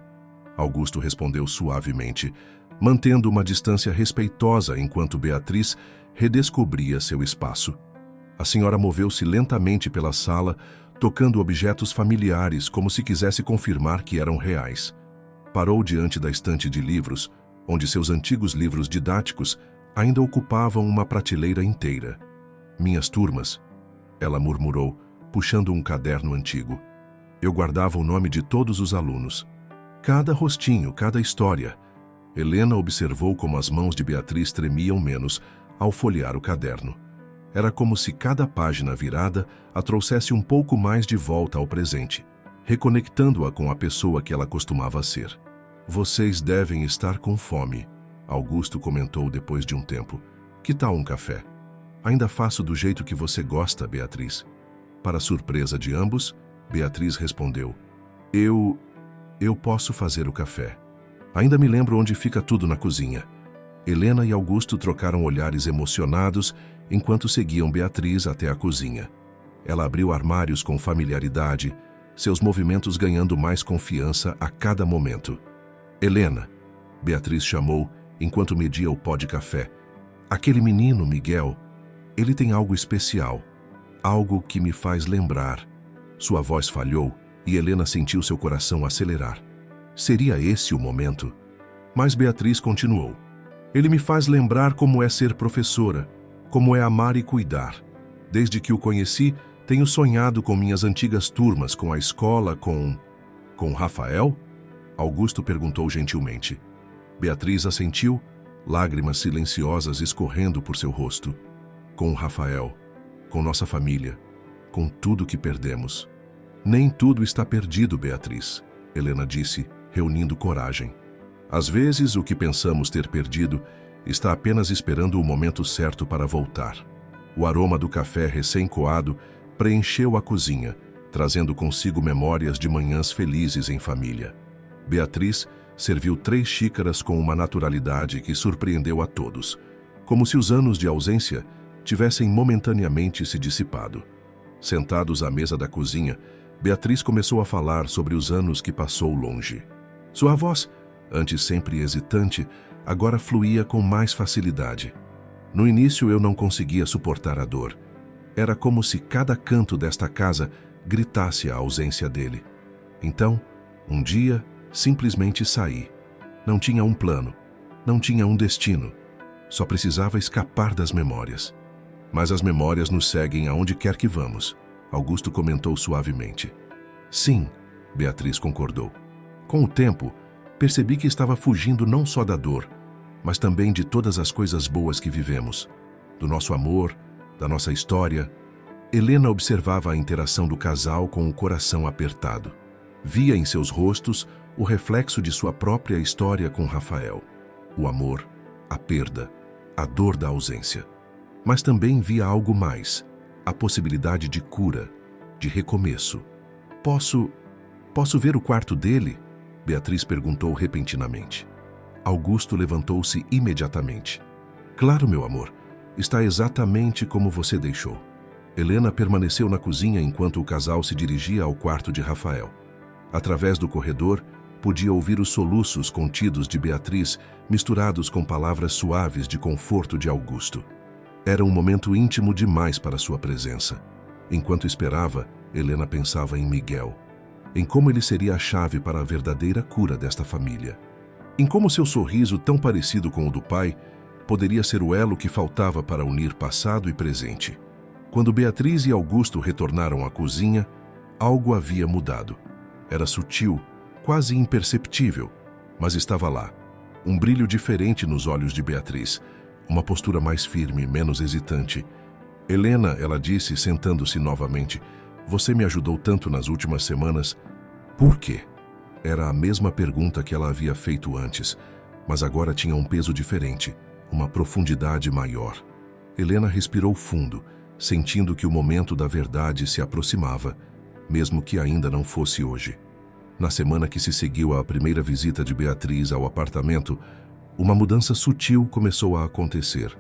Augusto respondeu suavemente, mantendo uma distância respeitosa enquanto Beatriz redescobria seu espaço. A senhora moveu-se lentamente pela sala, tocando objetos familiares como se quisesse confirmar que eram reais. Parou diante da estante de livros, onde seus antigos livros didáticos ainda ocupavam uma prateleira inteira. Minhas turmas, ela murmurou, puxando um caderno antigo. Eu guardava o nome de todos os alunos. Cada rostinho, cada história. Helena observou como as mãos de Beatriz tremiam menos ao folhear o caderno. Era como se cada página virada a trouxesse um pouco mais de volta ao presente, reconectando-a com a pessoa que ela costumava ser. Vocês devem estar com fome, Augusto comentou depois de um tempo. Que tal um café? Ainda faço do jeito que você gosta, Beatriz. Para surpresa de ambos, Beatriz respondeu. Eu posso fazer o café. Ainda me lembro onde fica tudo na cozinha. Helena e Augusto trocaram olhares emocionados enquanto seguiam Beatriz até a cozinha. Ela abriu armários com familiaridade, seus movimentos ganhando mais confiança a cada momento. Helena, Beatriz chamou enquanto media o pó de café. Aquele menino, Miguel, ele tem algo especial, algo que me faz lembrar. Sua voz falhou e Helena sentiu seu coração acelerar. Seria esse o momento? Mas Beatriz continuou. Ele me faz lembrar como é ser professora, como é amar e cuidar. Desde que o conheci, tenho sonhado com minhas antigas turmas, com a escola, com Rafael? Augusto perguntou gentilmente. Beatriz assentiu, lágrimas silenciosas escorrendo por seu rosto. Com o Rafael, com nossa família, com tudo que perdemos. Nem tudo está perdido, Beatriz, Helena disse, reunindo coragem. Às vezes, o que pensamos ter perdido está apenas esperando o momento certo para voltar. O aroma do café recém-coado preencheu a cozinha, trazendo consigo memórias de manhãs felizes em família. Beatriz serviu 3 xícaras com uma naturalidade que surpreendeu a todos, como se os anos de ausência tivessem momentaneamente se dissipado. Sentados à mesa da cozinha, Beatriz começou a falar sobre os anos que passou longe. Sua voz, antes sempre hesitante, agora fluía com mais facilidade. No início eu não conseguia suportar a dor. Era como se cada canto desta casa gritasse a ausência dele. Então, um dia, simplesmente saí. Não tinha um plano, não tinha um destino. Só precisava escapar das memórias. Mas as memórias nos seguem aonde quer que vamos, Augusto comentou suavemente. Sim, Beatriz concordou. Com o tempo, percebi que estava fugindo não só da dor, mas também de todas as coisas boas que vivemos, do nosso amor, da nossa história. Helena observava a interação do casal com o coração apertado. Via em seus rostos o reflexo de sua própria história com Rafael. O amor, a perda, a dor da ausência. Mas também via algo mais, a possibilidade de cura, de recomeço. Posso ver o quarto dele? Beatriz perguntou repentinamente. Augusto levantou-se imediatamente. Claro, meu amor, está exatamente como você deixou. Helena permaneceu na cozinha enquanto o casal se dirigia ao quarto de Rafael. Através do corredor, podia ouvir os soluços contidos de Beatriz misturados com palavras suaves de conforto de Augusto. Era um momento íntimo demais para sua presença. Enquanto esperava, Helena pensava em Miguel, em como ele seria a chave para a verdadeira cura desta família. Em como seu sorriso, tão parecido com o do pai, poderia ser o elo que faltava para unir passado e presente. Quando Beatriz e Augusto retornaram à cozinha, algo havia mudado. Era sutil, quase imperceptível, mas estava lá. Um brilho diferente nos olhos de Beatriz, uma postura mais firme, menos hesitante. Helena, ela disse, sentando-se novamente, você me ajudou tanto nas últimas semanas. Por quê? Era a mesma pergunta que ela havia feito antes, mas agora tinha um peso diferente, uma profundidade maior. Helena respirou fundo, sentindo que o momento da verdade se aproximava, mesmo que ainda não fosse hoje. Na semana que se seguiu à primeira visita de Beatriz ao apartamento, uma mudança sutil começou a acontecer.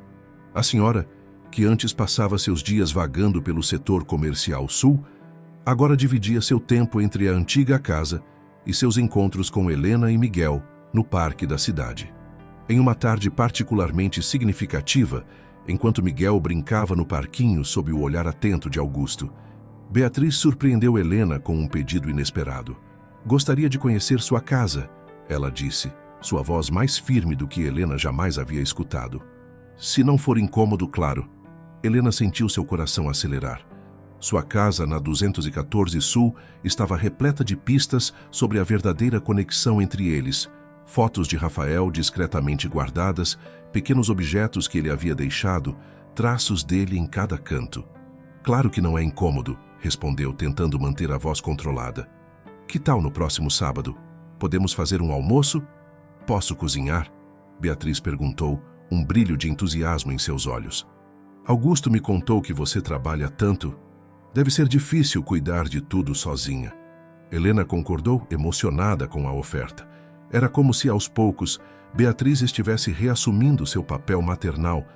A senhora, que antes passava seus dias vagando pelo setor comercial sul, agora dividia seu tempo entre a antiga casa e seus encontros com Helena e Miguel no parque da cidade. Em uma tarde particularmente significativa, enquanto Miguel brincava no parquinho sob o olhar atento de Augusto, Beatriz surpreendeu Helena com um pedido inesperado. Gostaria de conhecer sua casa, ela disse, sua voz mais firme do que Helena jamais havia escutado. Se não for incômodo, claro. Helena sentiu seu coração acelerar. Sua casa na 214 Sul estava repleta de pistas sobre a verdadeira conexão entre eles. Fotos de Rafael discretamente guardadas, pequenos objetos que ele havia deixado, traços dele em cada canto. Claro que não é incômodo, respondeu, tentando manter a voz controlada. Que tal no próximo sábado? Podemos fazer um almoço? Posso cozinhar? Beatriz perguntou, um brilho de entusiasmo em seus olhos. Augusto me contou que você trabalha tanto. Deve ser difícil cuidar de tudo sozinha. Helena concordou, emocionada com a oferta. Era como se, aos poucos, Beatriz estivesse reassumindo seu papel maternal,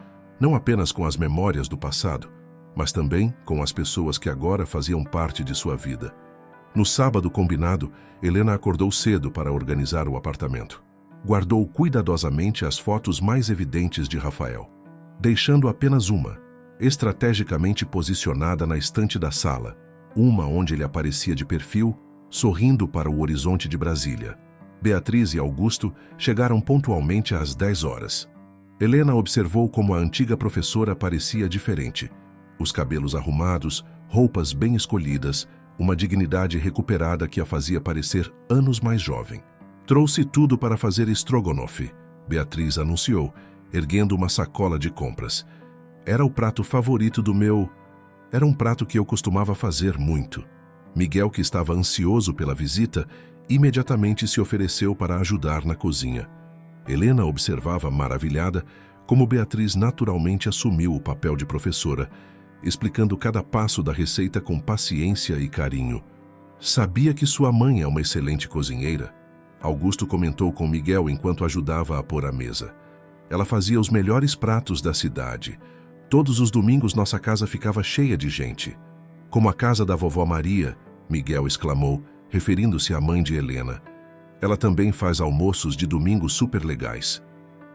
não apenas com as memórias do passado, mas também com as pessoas que agora faziam parte de sua vida. No sábado combinado, Helena acordou cedo para organizar o apartamento. Guardou cuidadosamente as fotos mais evidentes de Rafael, deixando apenas uma, estrategicamente posicionada na estante da sala, uma onde ele aparecia de perfil, sorrindo para o horizonte de Brasília. Beatriz e Augusto chegaram pontualmente às 10 horas. Helena observou como a antiga professora parecia diferente. Os cabelos arrumados, roupas bem escolhidas, uma dignidade recuperada que a fazia parecer anos mais jovem. Trouxe tudo para fazer estrogonofe, Beatriz anunciou, erguendo uma sacola de compras. Era o prato favorito do meu... Era um prato que eu costumava fazer muito. Miguel, que estava ansioso pela visita, imediatamente se ofereceu para ajudar na cozinha. Helena observava maravilhada como Beatriz naturalmente assumiu o papel de professora, explicando cada passo da receita com paciência e carinho. Sabia que sua mãe é uma excelente cozinheira? Augusto comentou com Miguel enquanto ajudava a pôr a mesa. Ela fazia os melhores pratos da cidade. Todos os domingos nossa casa ficava cheia de gente. Como a casa da vovó Maria, Miguel exclamou, referindo-se à mãe de Helena. Ela também faz almoços de domingo super legais.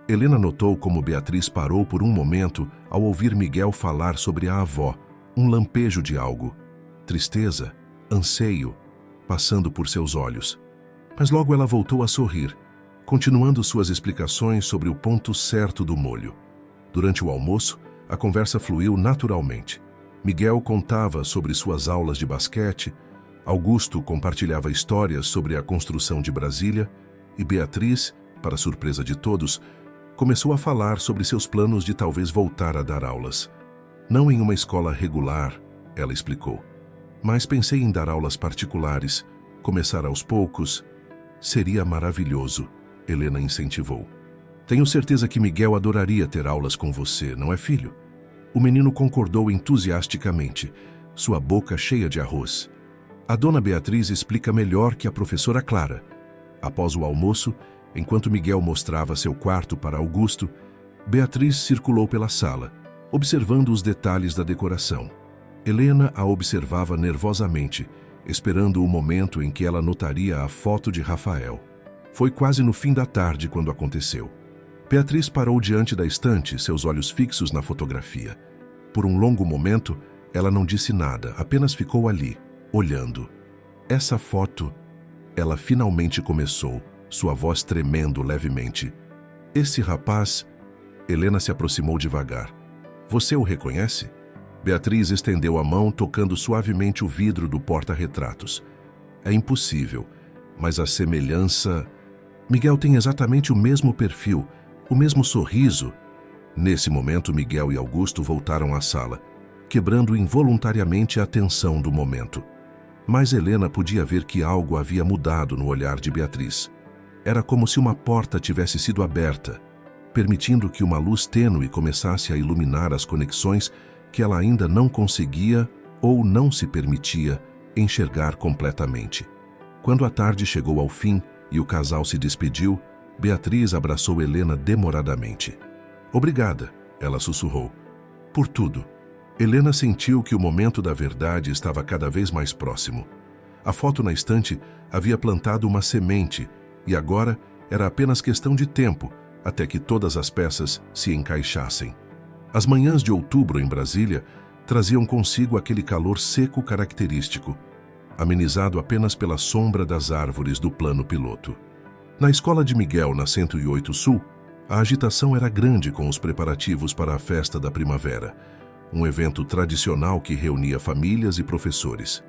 Helena notou como Beatriz parou por um momento ao ouvir Miguel falar sobre a avó, um lampejo de algo. Tristeza, anseio, passando por seus olhos. Mas logo ela voltou a sorrir, continuando suas explicações sobre o ponto certo do molho. Durante o almoço, a conversa fluiu naturalmente. Miguel contava sobre suas aulas de basquete, Augusto compartilhava histórias sobre a construção de Brasília e Beatriz, para surpresa de todos, começou a falar sobre seus planos de talvez voltar a dar aulas. Não em uma escola regular, ela explicou, mas pensei em dar aulas particulares, começar aos poucos. Seria maravilhoso, Helena incentivou. Tenho certeza que Miguel adoraria ter aulas com você, não é, filho? O menino concordou entusiasticamente, sua boca cheia de arroz. A dona Beatriz explica melhor que a professora Clara. Após o almoço, enquanto Miguel mostrava seu quarto para Augusto, Beatriz circulou pela sala, observando os detalhes da decoração. Helena a observava nervosamente, esperando o momento em que ela notaria a foto de Rafael. Foi quase no fim da tarde quando aconteceu. Beatriz parou diante da estante, seus olhos fixos na fotografia. Por um longo momento, ela não disse nada, apenas ficou ali, olhando. Essa foto, ela finalmente começou, sua voz tremendo levemente. Esse rapaz... Helena se aproximou devagar. Você o reconhece? Beatriz estendeu a mão, tocando suavemente o vidro do porta-retratos. É impossível, mas a semelhança... Miguel tem exatamente o mesmo perfil, o mesmo sorriso. Nesse momento, Miguel e Augusto voltaram à sala, quebrando involuntariamente a tensão do momento. Mas Helena podia ver que algo havia mudado no olhar de Beatriz. Era como se uma porta tivesse sido aberta, permitindo que uma luz tênue começasse a iluminar as conexões que ela ainda não conseguia ou não se permitia enxergar completamente. Quando a tarde chegou ao fim e o casal se despediu, Beatriz abraçou Helena demoradamente. Obrigada, ela sussurrou, por tudo. Helena sentiu que o momento da verdade estava cada vez mais próximo. A foto na estante havia plantado uma semente e agora era apenas questão de tempo até que todas as peças se encaixassem. As manhãs de outubro em Brasília traziam consigo aquele calor seco característico, amenizado apenas pela sombra das árvores do plano piloto. Na escola de Miguel, na 108 Sul, a agitação era grande com os preparativos para a festa da primavera, um evento tradicional que reunia famílias e professores.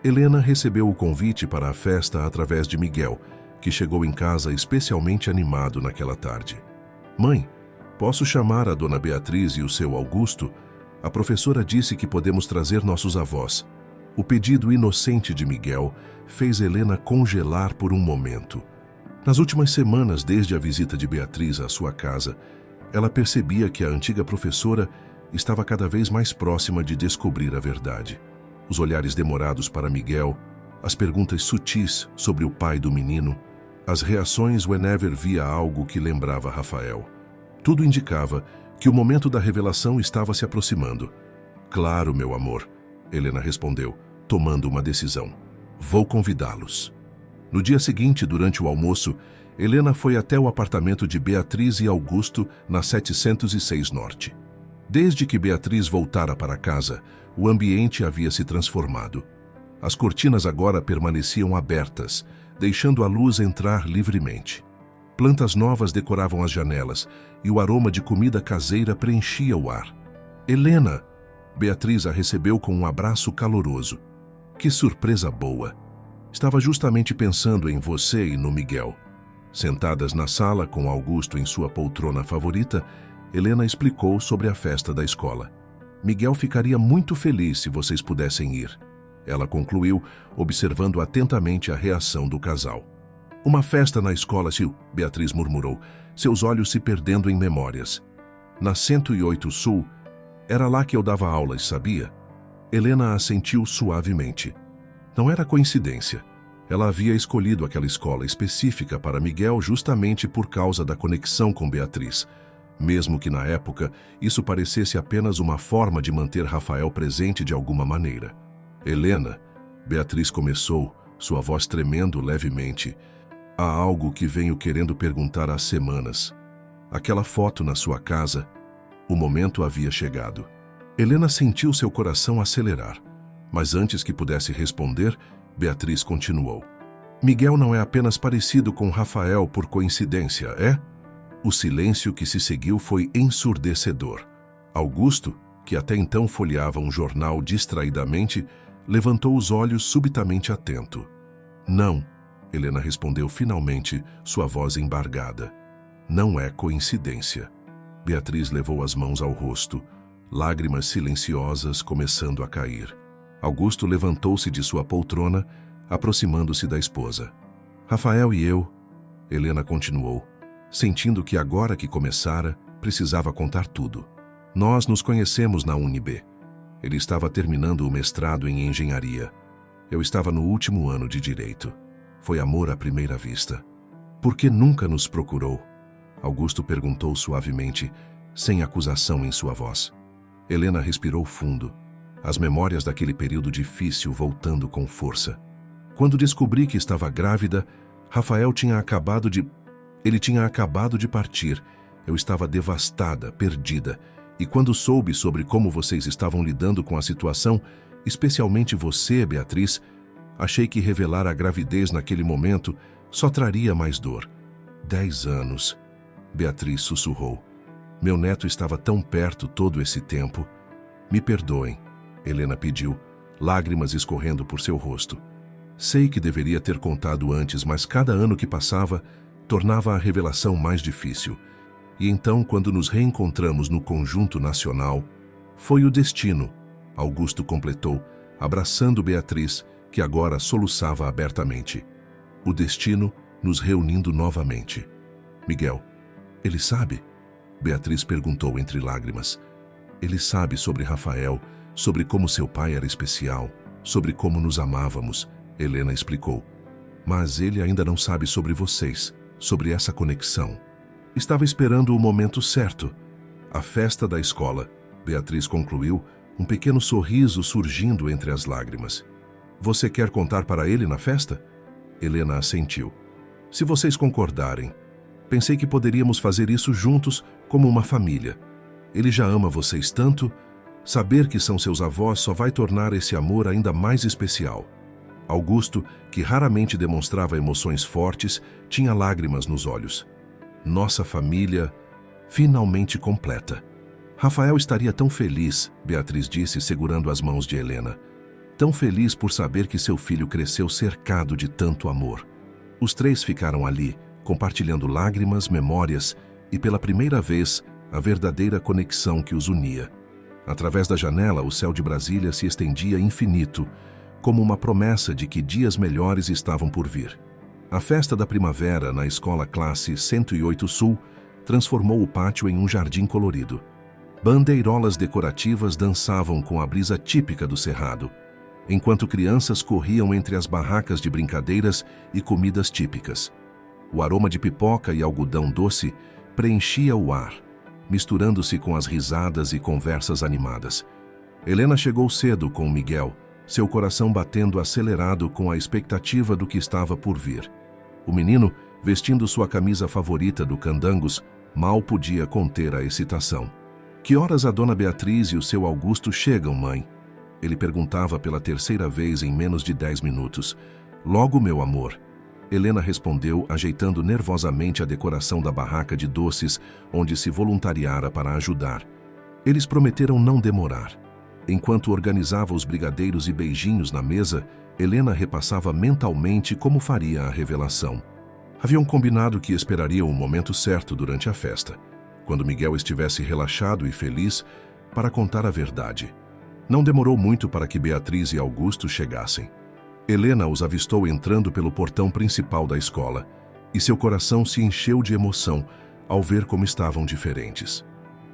Helena recebeu o convite para a festa através de Miguel, que chegou em casa especialmente animado naquela tarde. Mãe, posso chamar a dona Beatriz e o seu Augusto? A professora disse que podemos trazer nossos avós. O pedido inocente de Miguel fez Helena congelar por um momento. Nas últimas semanas, desde a visita de Beatriz à sua casa, ela percebia que a antiga professora estava cada vez mais próxima de descobrir a verdade. Os olhares demorados para Miguel, as perguntas sutis sobre o pai do menino, as reações whenever via algo que lembrava Rafael. Tudo indicava que o momento da revelação estava se aproximando. Claro, meu amor, Helena respondeu, tomando uma decisão. Vou convidá-los. No dia seguinte, durante o almoço, Helena foi até o apartamento de Beatriz e Augusto, na 706 Norte. Desde que Beatriz voltara para casa, o ambiente havia se transformado. As cortinas agora permaneciam abertas, deixando a luz entrar livremente. Plantas novas decoravam as janelas e o aroma de comida caseira preenchia o ar. Helena! Beatriz a recebeu com um abraço caloroso. Que surpresa boa! Estava justamente pensando em você e no Miguel. Sentadas na sala, com Augusto em sua poltrona favorita, Helena explicou sobre a festa da escola. Miguel ficaria muito feliz se vocês pudessem ir. Ela concluiu, observando atentamente a reação do casal. Uma festa na escola, tio, Beatriz murmurou, seus olhos se perdendo em memórias. Na 108 Sul, era lá que eu dava aulas, sabia? Helena assentiu suavemente. Não era coincidência. Ela havia escolhido aquela escola específica para Miguel justamente por causa da conexão com Beatriz, mesmo que na época isso parecesse apenas uma forma de manter Rafael presente de alguma maneira. Helena, Beatriz começou, sua voz tremendo levemente. Há algo que venho querendo perguntar há semanas. Aquela foto na sua casa, o momento havia chegado. Helena sentiu seu coração acelerar, mas antes que pudesse responder, Beatriz continuou. Miguel não é apenas parecido com Rafael por coincidência, é? O silêncio que se seguiu foi ensurdecedor. Augusto, que até então folheava um jornal distraidamente, levantou os olhos subitamente atento. Não, Helena respondeu finalmente, sua voz embargada. Não é coincidência. Beatriz levou as mãos ao rosto, lágrimas silenciosas começando a cair. Augusto levantou-se de sua poltrona, aproximando-se da esposa. Rafael e eu, Helena continuou, sentindo que agora que começara, precisava contar tudo. Nós nos conhecemos na UniB. Ele estava terminando o mestrado em engenharia. Eu estava no último ano de direito. Foi amor à primeira vista. Por que nunca nos procurou? Augusto perguntou suavemente, sem acusação em sua voz. Helena respirou fundo, as memórias daquele período difícil voltando com força. Quando descobri que estava grávida, Rafael tinha acabado de... Ele tinha acabado de partir. Eu estava devastada, perdida. E quando soube sobre como vocês estavam lidando com a situação, especialmente você, Beatriz, achei que revelar a gravidez naquele momento só traria mais dor. 10 anos. Beatriz sussurrou. Meu neto estava tão perto todo esse tempo. Me perdoem, Helena pediu, lágrimas escorrendo por seu rosto. Sei que deveria ter contado antes, mas cada ano que passava tornava a revelação mais difícil. E então, quando nos reencontramos no Conjunto Nacional, foi o destino, Augusto completou, abraçando Beatriz, que agora soluçava abertamente. O destino nos reunindo novamente. Miguel, ele sabe? Beatriz perguntou entre lágrimas. Ele sabe sobre Rafael, sobre como seu pai era especial, sobre como nos amávamos, Helena explicou. Mas ele ainda não sabe sobre vocês, sobre essa conexão. Estava esperando o momento certo. A festa da escola, Beatriz concluiu, um pequeno sorriso surgindo entre as lágrimas. Você quer contar para ele na festa? Helena assentiu. Se vocês concordarem. Pensei que poderíamos fazer isso juntos como uma família. Ele já ama vocês tanto, saber que são seus avós só vai tornar esse amor ainda mais especial. Augusto, que raramente demonstrava emoções fortes, tinha lágrimas nos olhos. Nossa família finalmente completa. Rafael estaria tão feliz, Beatriz disse, segurando as mãos de Helena. Tão feliz por saber que seu filho cresceu cercado de tanto amor. Os três ficaram ali, compartilhando lágrimas, memórias e, pela primeira vez, a verdadeira conexão que os unia. Através da janela, o céu de Brasília se estendia infinito, como uma promessa de que dias melhores estavam por vir. A festa da primavera na escola classe 108 Sul transformou o pátio em um jardim colorido. Bandeirolas decorativas dançavam com a brisa típica do Cerrado, enquanto crianças corriam entre as barracas de brincadeiras e comidas típicas. O aroma de pipoca e algodão doce preenchia o ar, misturando-se com as risadas e conversas animadas. Helena chegou cedo com Miguel, seu coração batendo acelerado com a expectativa do que estava por vir. O menino, vestindo sua camisa favorita do Candangos, mal podia conter a excitação. Que horas a dona Beatriz e o seu Augusto chegam, mãe? Ele perguntava pela terceira vez em menos de 10 minutos. Logo, meu amor. Helena respondeu, ajeitando nervosamente a decoração da barraca de doces onde se voluntariara para ajudar. Eles prometeram não demorar. Enquanto organizava os brigadeiros e beijinhos na mesa, Helena repassava mentalmente como faria a revelação. Haviam combinado que esperariam o momento certo durante a festa, quando Miguel estivesse relaxado e feliz, para contar a verdade. Não demorou muito para que Beatriz e Augusto chegassem. Helena os avistou entrando pelo portão principal da escola, e seu coração se encheu de emoção ao ver como estavam diferentes.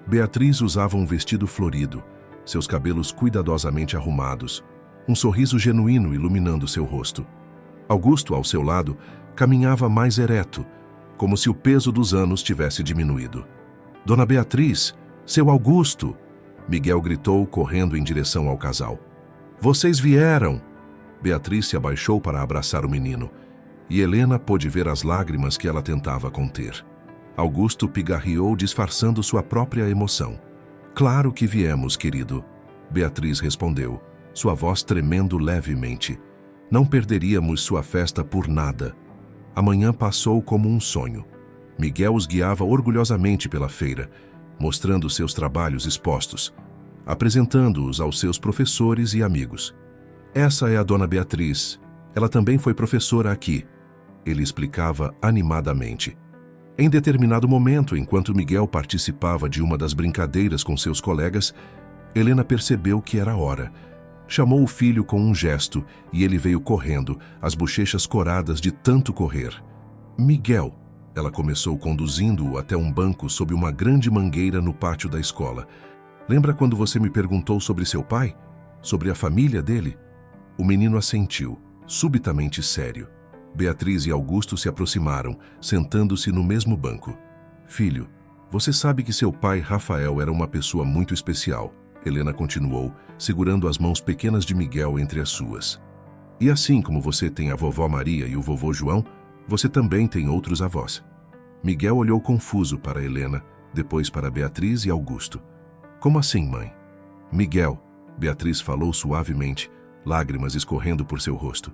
Beatriz usava um vestido florido, seus cabelos cuidadosamente arrumados, um sorriso genuíno iluminando seu rosto. Augusto, ao seu lado, caminhava mais ereto, como se o peso dos anos tivesse diminuído. Dona Beatriz, seu Augusto! Miguel gritou, correndo em direção ao casal. Vocês vieram! Beatriz se abaixou para abraçar o menino, e Helena pôde ver as lágrimas que ela tentava conter. Augusto pigarreou, disfarçando sua própria emoção. Claro que viemos, querido, Beatriz respondeu, sua voz tremendo levemente. Não perderíamos sua festa por nada. Amanhã passou como um sonho. Miguel os guiava orgulhosamente pela feira, mostrando seus trabalhos expostos, apresentando-os aos seus professores e amigos. Essa é a Dona Beatriz. Ela também foi professora aqui. Ele explicava animadamente. Em determinado momento, enquanto Miguel participava de uma das brincadeiras com seus colegas, Helena percebeu que era hora. Chamou o filho com um gesto e ele veio correndo, as bochechas coradas de tanto correr. Miguel, ela começou conduzindo-o até um banco sob uma grande mangueira no pátio da escola. Lembra quando você me perguntou sobre seu pai? Sobre a família dele? O menino assentiu, subitamente sério. Beatriz e Augusto se aproximaram, sentando-se no mesmo banco. Filho, você sabe que seu pai, Rafael, era uma pessoa muito especial, Helena continuou, segurando as mãos pequenas de Miguel entre as suas. E assim como você tem a vovó Maria e o vovô João, você também tem outros avós. Miguel olhou confuso para Helena, depois para Beatriz e Augusto. Como assim, mãe? Miguel, Beatriz falou suavemente, lágrimas escorrendo por seu rosto.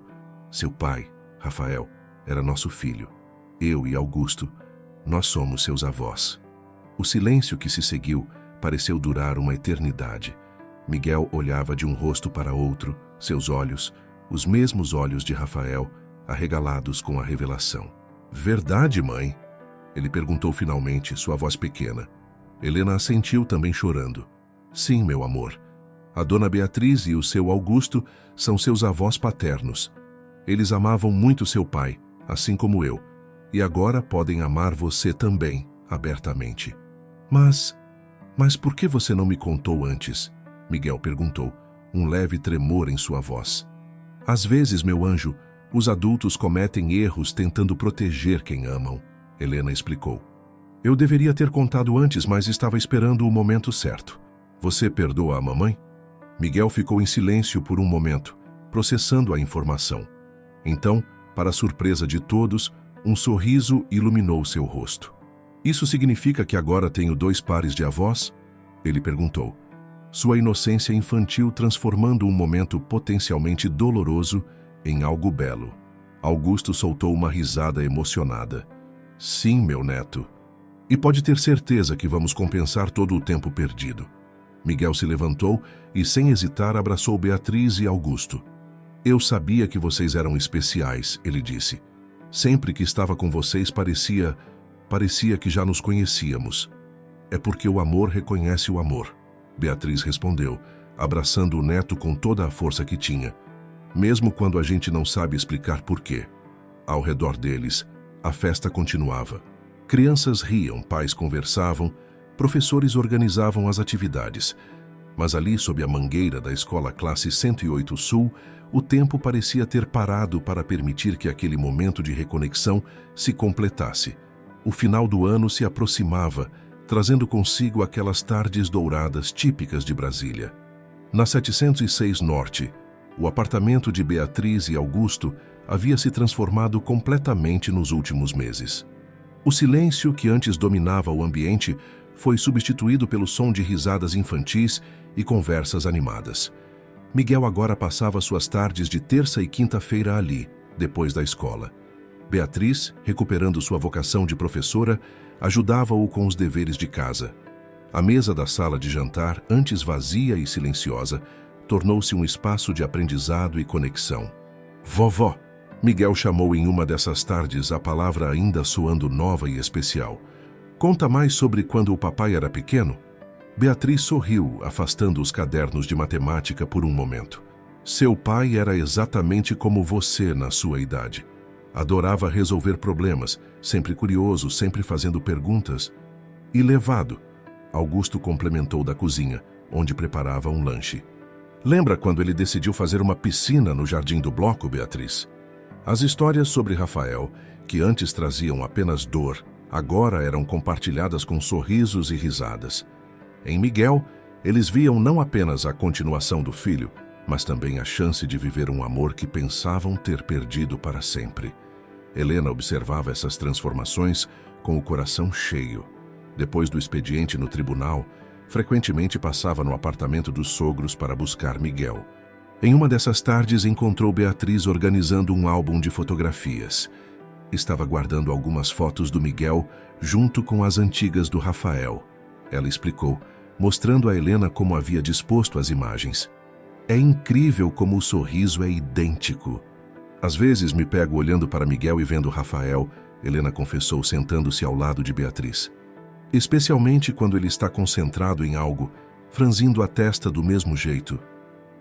Seu pai, Rafael, era nosso filho. Eu e Augusto, nós somos seus avós. O silêncio que se seguiu pareceu durar uma eternidade. Miguel olhava de um rosto para outro, seus olhos, os mesmos olhos de Rafael, arregalados com a revelação. Verdade, mãe? Ele perguntou finalmente, sua voz pequena. Helena assentiu, também chorando. Sim, meu amor. A Dona Beatriz e o seu Augusto são seus avós paternos. Eles amavam muito seu pai, assim como eu, e agora podem amar você também, abertamente. Mas por que você não me contou antes? Miguel perguntou, um leve tremor em sua voz. Às vezes, meu anjo, os adultos cometem erros tentando proteger quem amam, Helena explicou. Eu deveria ter contado antes, mas estava esperando o momento certo. Você perdoa a mamãe? Miguel ficou em silêncio por um momento, processando a informação. Então, para a surpresa de todos, um sorriso iluminou seu rosto. Isso significa que agora tenho 2 pares de avós? Ele perguntou. Sua inocência infantil transformando um momento potencialmente doloroso em algo belo. Augusto soltou uma risada emocionada. Sim, meu neto. E pode ter certeza que vamos compensar todo o tempo perdido. Miguel se levantou e, sem hesitar, abraçou Beatriz e Augusto. Eu sabia que vocês eram especiais, ele disse. Sempre que estava com vocês parecia que já nos conhecíamos. É porque o amor reconhece o amor, Beatriz respondeu, abraçando o neto com toda a força que tinha. Mesmo quando a gente não sabe explicar por quê. Ao redor deles, a festa continuava. Crianças riam, pais conversavam, professores organizavam as atividades. Mas ali, sob a mangueira da escola classe 108 Sul, o tempo parecia ter parado para permitir que aquele momento de reconexão se completasse. O final do ano se aproximava, trazendo consigo aquelas tardes douradas típicas de Brasília. Na 706 Norte, o apartamento de Beatriz e Augusto havia se transformado completamente nos últimos meses. O silêncio que antes dominava o ambiente foi substituído pelo som de risadas infantis e conversas animadas. Miguel agora passava suas tardes de terça e quinta-feira ali, depois da escola. Beatriz, recuperando sua vocação de professora, ajudava-o com os deveres de casa. A mesa da sala de jantar, antes vazia e silenciosa, tornou-se um espaço de aprendizado e conexão. Vovó, Miguel chamou em uma dessas tardes, a palavra ainda soando nova e especial. Conta mais sobre quando o papai era pequeno? Beatriz sorriu, afastando os cadernos de matemática por um momento. Seu pai era exatamente como você na sua idade. Adorava resolver problemas, sempre curioso, sempre fazendo perguntas. E levado, Augusto complementou da cozinha, onde preparava um lanche. Lembra quando ele decidiu fazer uma piscina no jardim do bloco, Beatriz? As histórias sobre Rafael, que antes traziam apenas dor, agora eram compartilhadas com sorrisos e risadas. Em Miguel, eles viam não apenas a continuação do filho, mas também a chance de viver um amor que pensavam ter perdido para sempre. Helena observava essas transformações com o coração cheio. Depois do expediente no tribunal, frequentemente passava no apartamento dos sogros para buscar Miguel. Em uma dessas tardes, encontrou Beatriz organizando um álbum de fotografias. Estava guardando algumas fotos do Miguel junto com as antigas do Rafael. Ela explicou, mostrando a Helena como havia disposto as imagens. É incrível como o sorriso é idêntico. Às vezes me pego olhando para Miguel e vendo Rafael, Helena confessou sentando-se ao lado de Beatriz. Especialmente quando ele está concentrado em algo, franzindo a testa do mesmo jeito.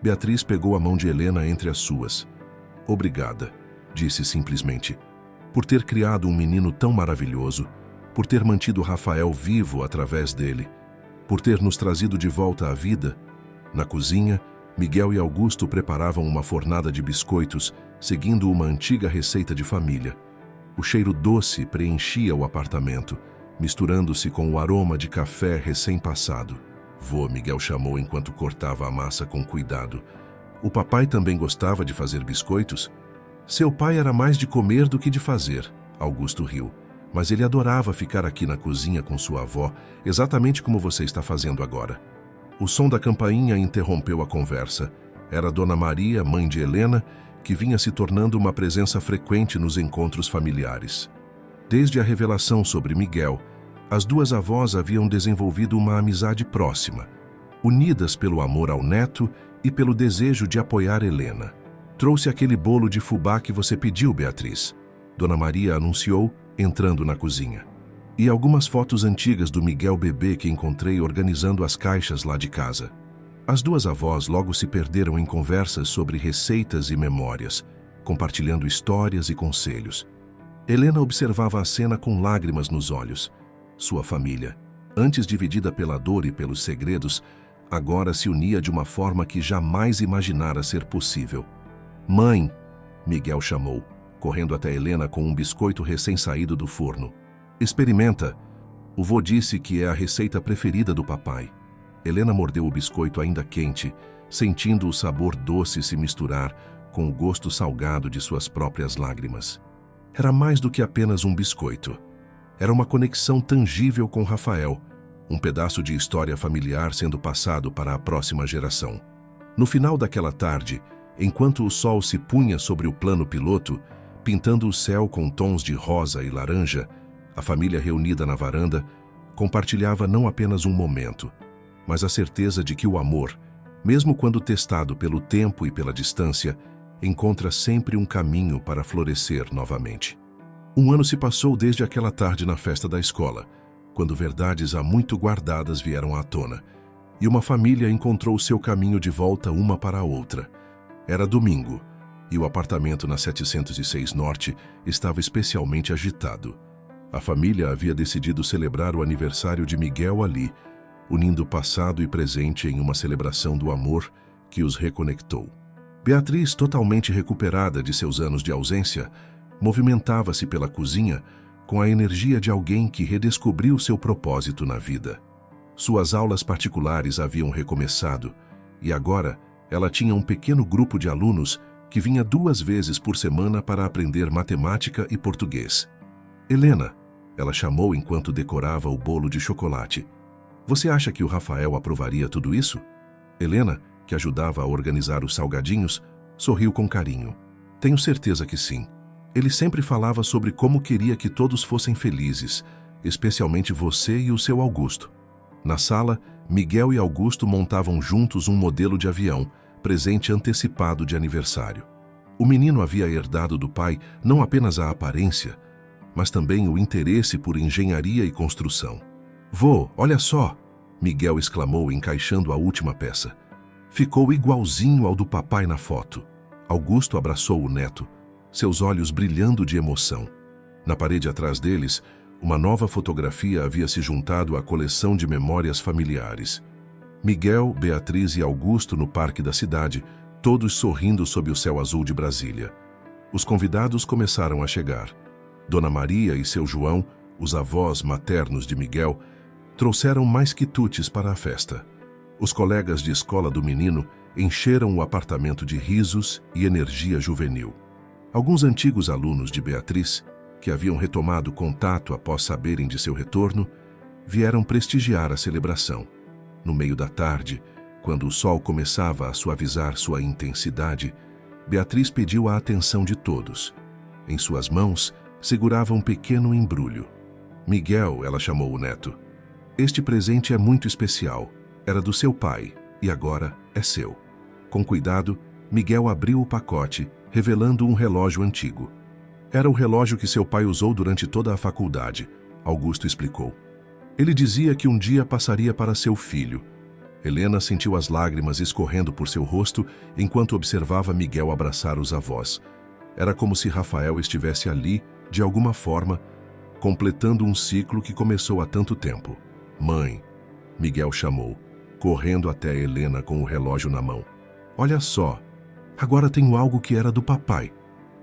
Beatriz pegou a mão de Helena entre as suas. Obrigada, disse simplesmente, por ter criado um menino tão maravilhoso, por ter mantido Rafael vivo através dele, por ter nos trazido de volta à vida. Na cozinha, Miguel e Augusto preparavam uma fornada de biscoitos, seguindo uma antiga receita de família. O cheiro doce preenchia o apartamento, misturando-se com o aroma de café recém-passado. Vô, Miguel chamou enquanto cortava a massa com cuidado. O papai também gostava de fazer biscoitos? Seu pai era mais de comer do que de fazer, Augusto riu. Mas ele adorava ficar aqui na cozinha com sua avó, exatamente como você está fazendo agora. O som da campainha interrompeu a conversa. Era Dona Maria, mãe de Helena, que vinha se tornando uma presença frequente nos encontros familiares. Desde a revelação sobre Miguel, as duas avós haviam desenvolvido uma amizade próxima, unidas pelo amor ao neto e pelo desejo de apoiar Helena. Trouxe aquele bolo de fubá que você pediu, Beatriz. Dona Maria anunciou, entrando na cozinha. E algumas fotos antigas do Miguel bebê que encontrei organizando as caixas lá de casa. As duas avós logo se perderam em conversas sobre receitas e memórias, compartilhando histórias e conselhos. Helena observava a cena com lágrimas nos olhos. Sua família, antes dividida pela dor e pelos segredos, agora se unia de uma forma que jamais imaginara ser possível. Mãe, Miguel chamou, correndo até Helena com um biscoito recém-saído do forno. Experimenta. O vô disse que é a receita preferida do papai. Helena mordeu o biscoito ainda quente, sentindo o sabor doce se misturar com o gosto salgado de suas próprias lágrimas. Era mais do que apenas um biscoito. Era uma conexão tangível com Rafael, um pedaço de história familiar sendo passado para a próxima geração. No final daquela tarde, enquanto o sol se punha sobre o plano piloto, pintando o céu com tons de rosa e laranja, a família reunida na varanda compartilhava não apenas um momento, mas a certeza de que o amor, mesmo quando testado pelo tempo e pela distância, encontra sempre um caminho para florescer novamente. Um ano se passou desde aquela tarde na festa da escola, quando verdades há muito guardadas vieram à tona, e uma família encontrou seu caminho de volta uma para a outra. Era domingo, e o apartamento na 706 Norte estava especialmente agitado. A família havia decidido celebrar o aniversário de Miguel ali, unindo passado e presente em uma celebração do amor que os reconectou. Beatriz, totalmente recuperada de seus anos de ausência, movimentava-se pela cozinha com a energia de alguém que redescobriu seu propósito na vida. Suas aulas particulares haviam recomeçado e agora ela tinha um pequeno grupo de alunos que vinha 2 vezes por semana para aprender matemática e português. Helena, ela chamou enquanto decorava o bolo de chocolate. Você acha que o Rafael aprovaria tudo isso? Helena, que ajudava a organizar os salgadinhos, sorriu com carinho. Tenho certeza que sim. Ele sempre falava sobre como queria que todos fossem felizes, especialmente você e o seu Augusto. Na sala, Miguel e Augusto montavam juntos um modelo de avião, presente antecipado de aniversário. O menino havia herdado do pai não apenas a aparência, mas também o interesse por engenharia e construção. "Vô, olha só!" Miguel exclamou, encaixando a última peça. Ficou igualzinho ao do papai na foto. Augusto abraçou o neto, seus olhos brilhando de emoção. Na parede atrás deles, uma nova fotografia havia se juntado à coleção de memórias familiares. Miguel, Beatriz e Augusto no parque da cidade, todos sorrindo sob o céu azul de Brasília. Os convidados começaram a chegar. Dona Maria e seu João, os avós maternos de Miguel, trouxeram mais quitutes para a festa. Os colegas de escola do menino encheram o apartamento de risos e energia juvenil. Alguns antigos alunos de Beatriz, que haviam retomado contato após saberem de seu retorno, vieram prestigiar a celebração. No meio da tarde, quando o sol começava a suavizar sua intensidade, Beatriz pediu a atenção de todos. Em suas mãos, segurava um pequeno embrulho. "Miguel", ela chamou o neto. "Este presente é muito especial. Era do seu pai e agora é seu." Com cuidado, Miguel abriu o pacote, revelando um relógio antigo. "Era o relógio que seu pai usou durante toda a faculdade", Augusto explicou. "Ele dizia que um dia passaria para seu filho." Helena sentiu as lágrimas escorrendo por seu rosto enquanto observava Miguel abraçar os avós. Era como se Rafael estivesse ali, de alguma forma, completando um ciclo que começou há tanto tempo. "Mãe", Miguel chamou, correndo até Helena com o relógio na mão. "Olha só, agora tenho algo que era do papai."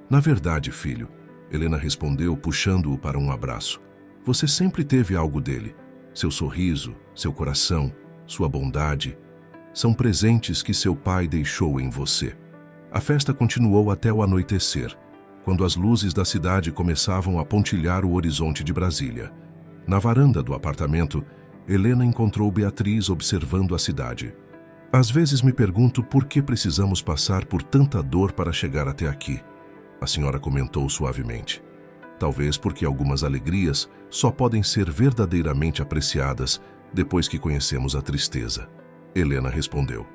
"Na verdade, filho", Helena respondeu, puxando-o para um abraço. "Você sempre teve algo dele. Seu sorriso, seu coração, sua bondade. São presentes que seu pai deixou em você." A festa continuou até o anoitecer, quando as luzes da cidade começavam a pontilhar o horizonte de Brasília. Na varanda do apartamento, Helena encontrou Beatriz observando a cidade. "Às vezes me pergunto por que precisamos passar por tanta dor para chegar até aqui", a senhora comentou suavemente. "Talvez porque algumas alegrias só podem ser verdadeiramente apreciadas depois que conhecemos a tristeza." Helena respondeu.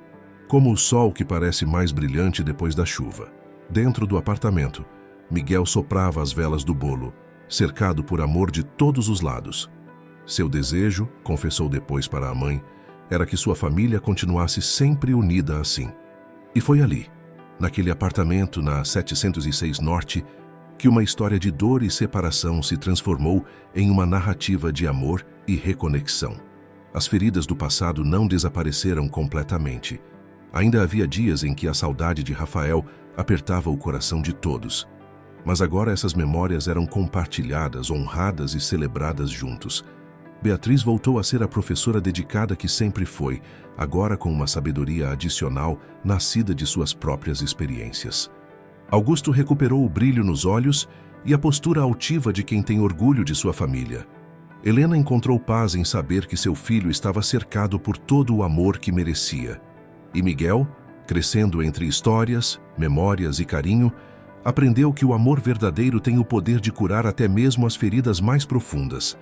"Como o sol que parece mais brilhante depois da chuva." Dentro do apartamento, Miguel soprava as velas do bolo, cercado por amor de todos os lados. Seu desejo, confessou depois para a mãe, era que sua família continuasse sempre unida assim. E foi ali, naquele apartamento na 706 Norte, que uma história de dor e separação se transformou em uma narrativa de amor e reconexão. As feridas do passado não desapareceram completamente. Ainda havia dias em que a saudade de Rafael apertava o coração de todos. Mas agora essas memórias eram compartilhadas, honradas e celebradas juntos. Beatriz voltou a ser a professora dedicada que sempre foi, agora com uma sabedoria adicional nascida de suas próprias experiências. Augusto recuperou o brilho nos olhos e a postura altiva de quem tem orgulho de sua família. Helena encontrou paz em saber que seu filho estava cercado por todo o amor que merecia. E Miguel, crescendo entre histórias, memórias e carinho, aprendeu que o amor verdadeiro tem o poder de curar até mesmo as feridas mais profundas.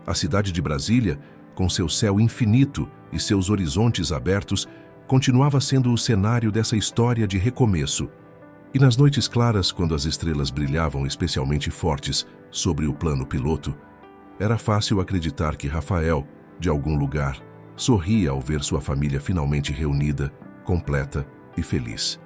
A cidade de Brasília, com seu céu infinito e seus horizontes abertos, continuava sendo o cenário dessa história de recomeço. E nas noites claras, quando as estrelas brilhavam especialmente fortes sobre o plano piloto, era fácil acreditar que Rafael, de algum lugar, sorria ao ver sua família finalmente reunida, completa e feliz.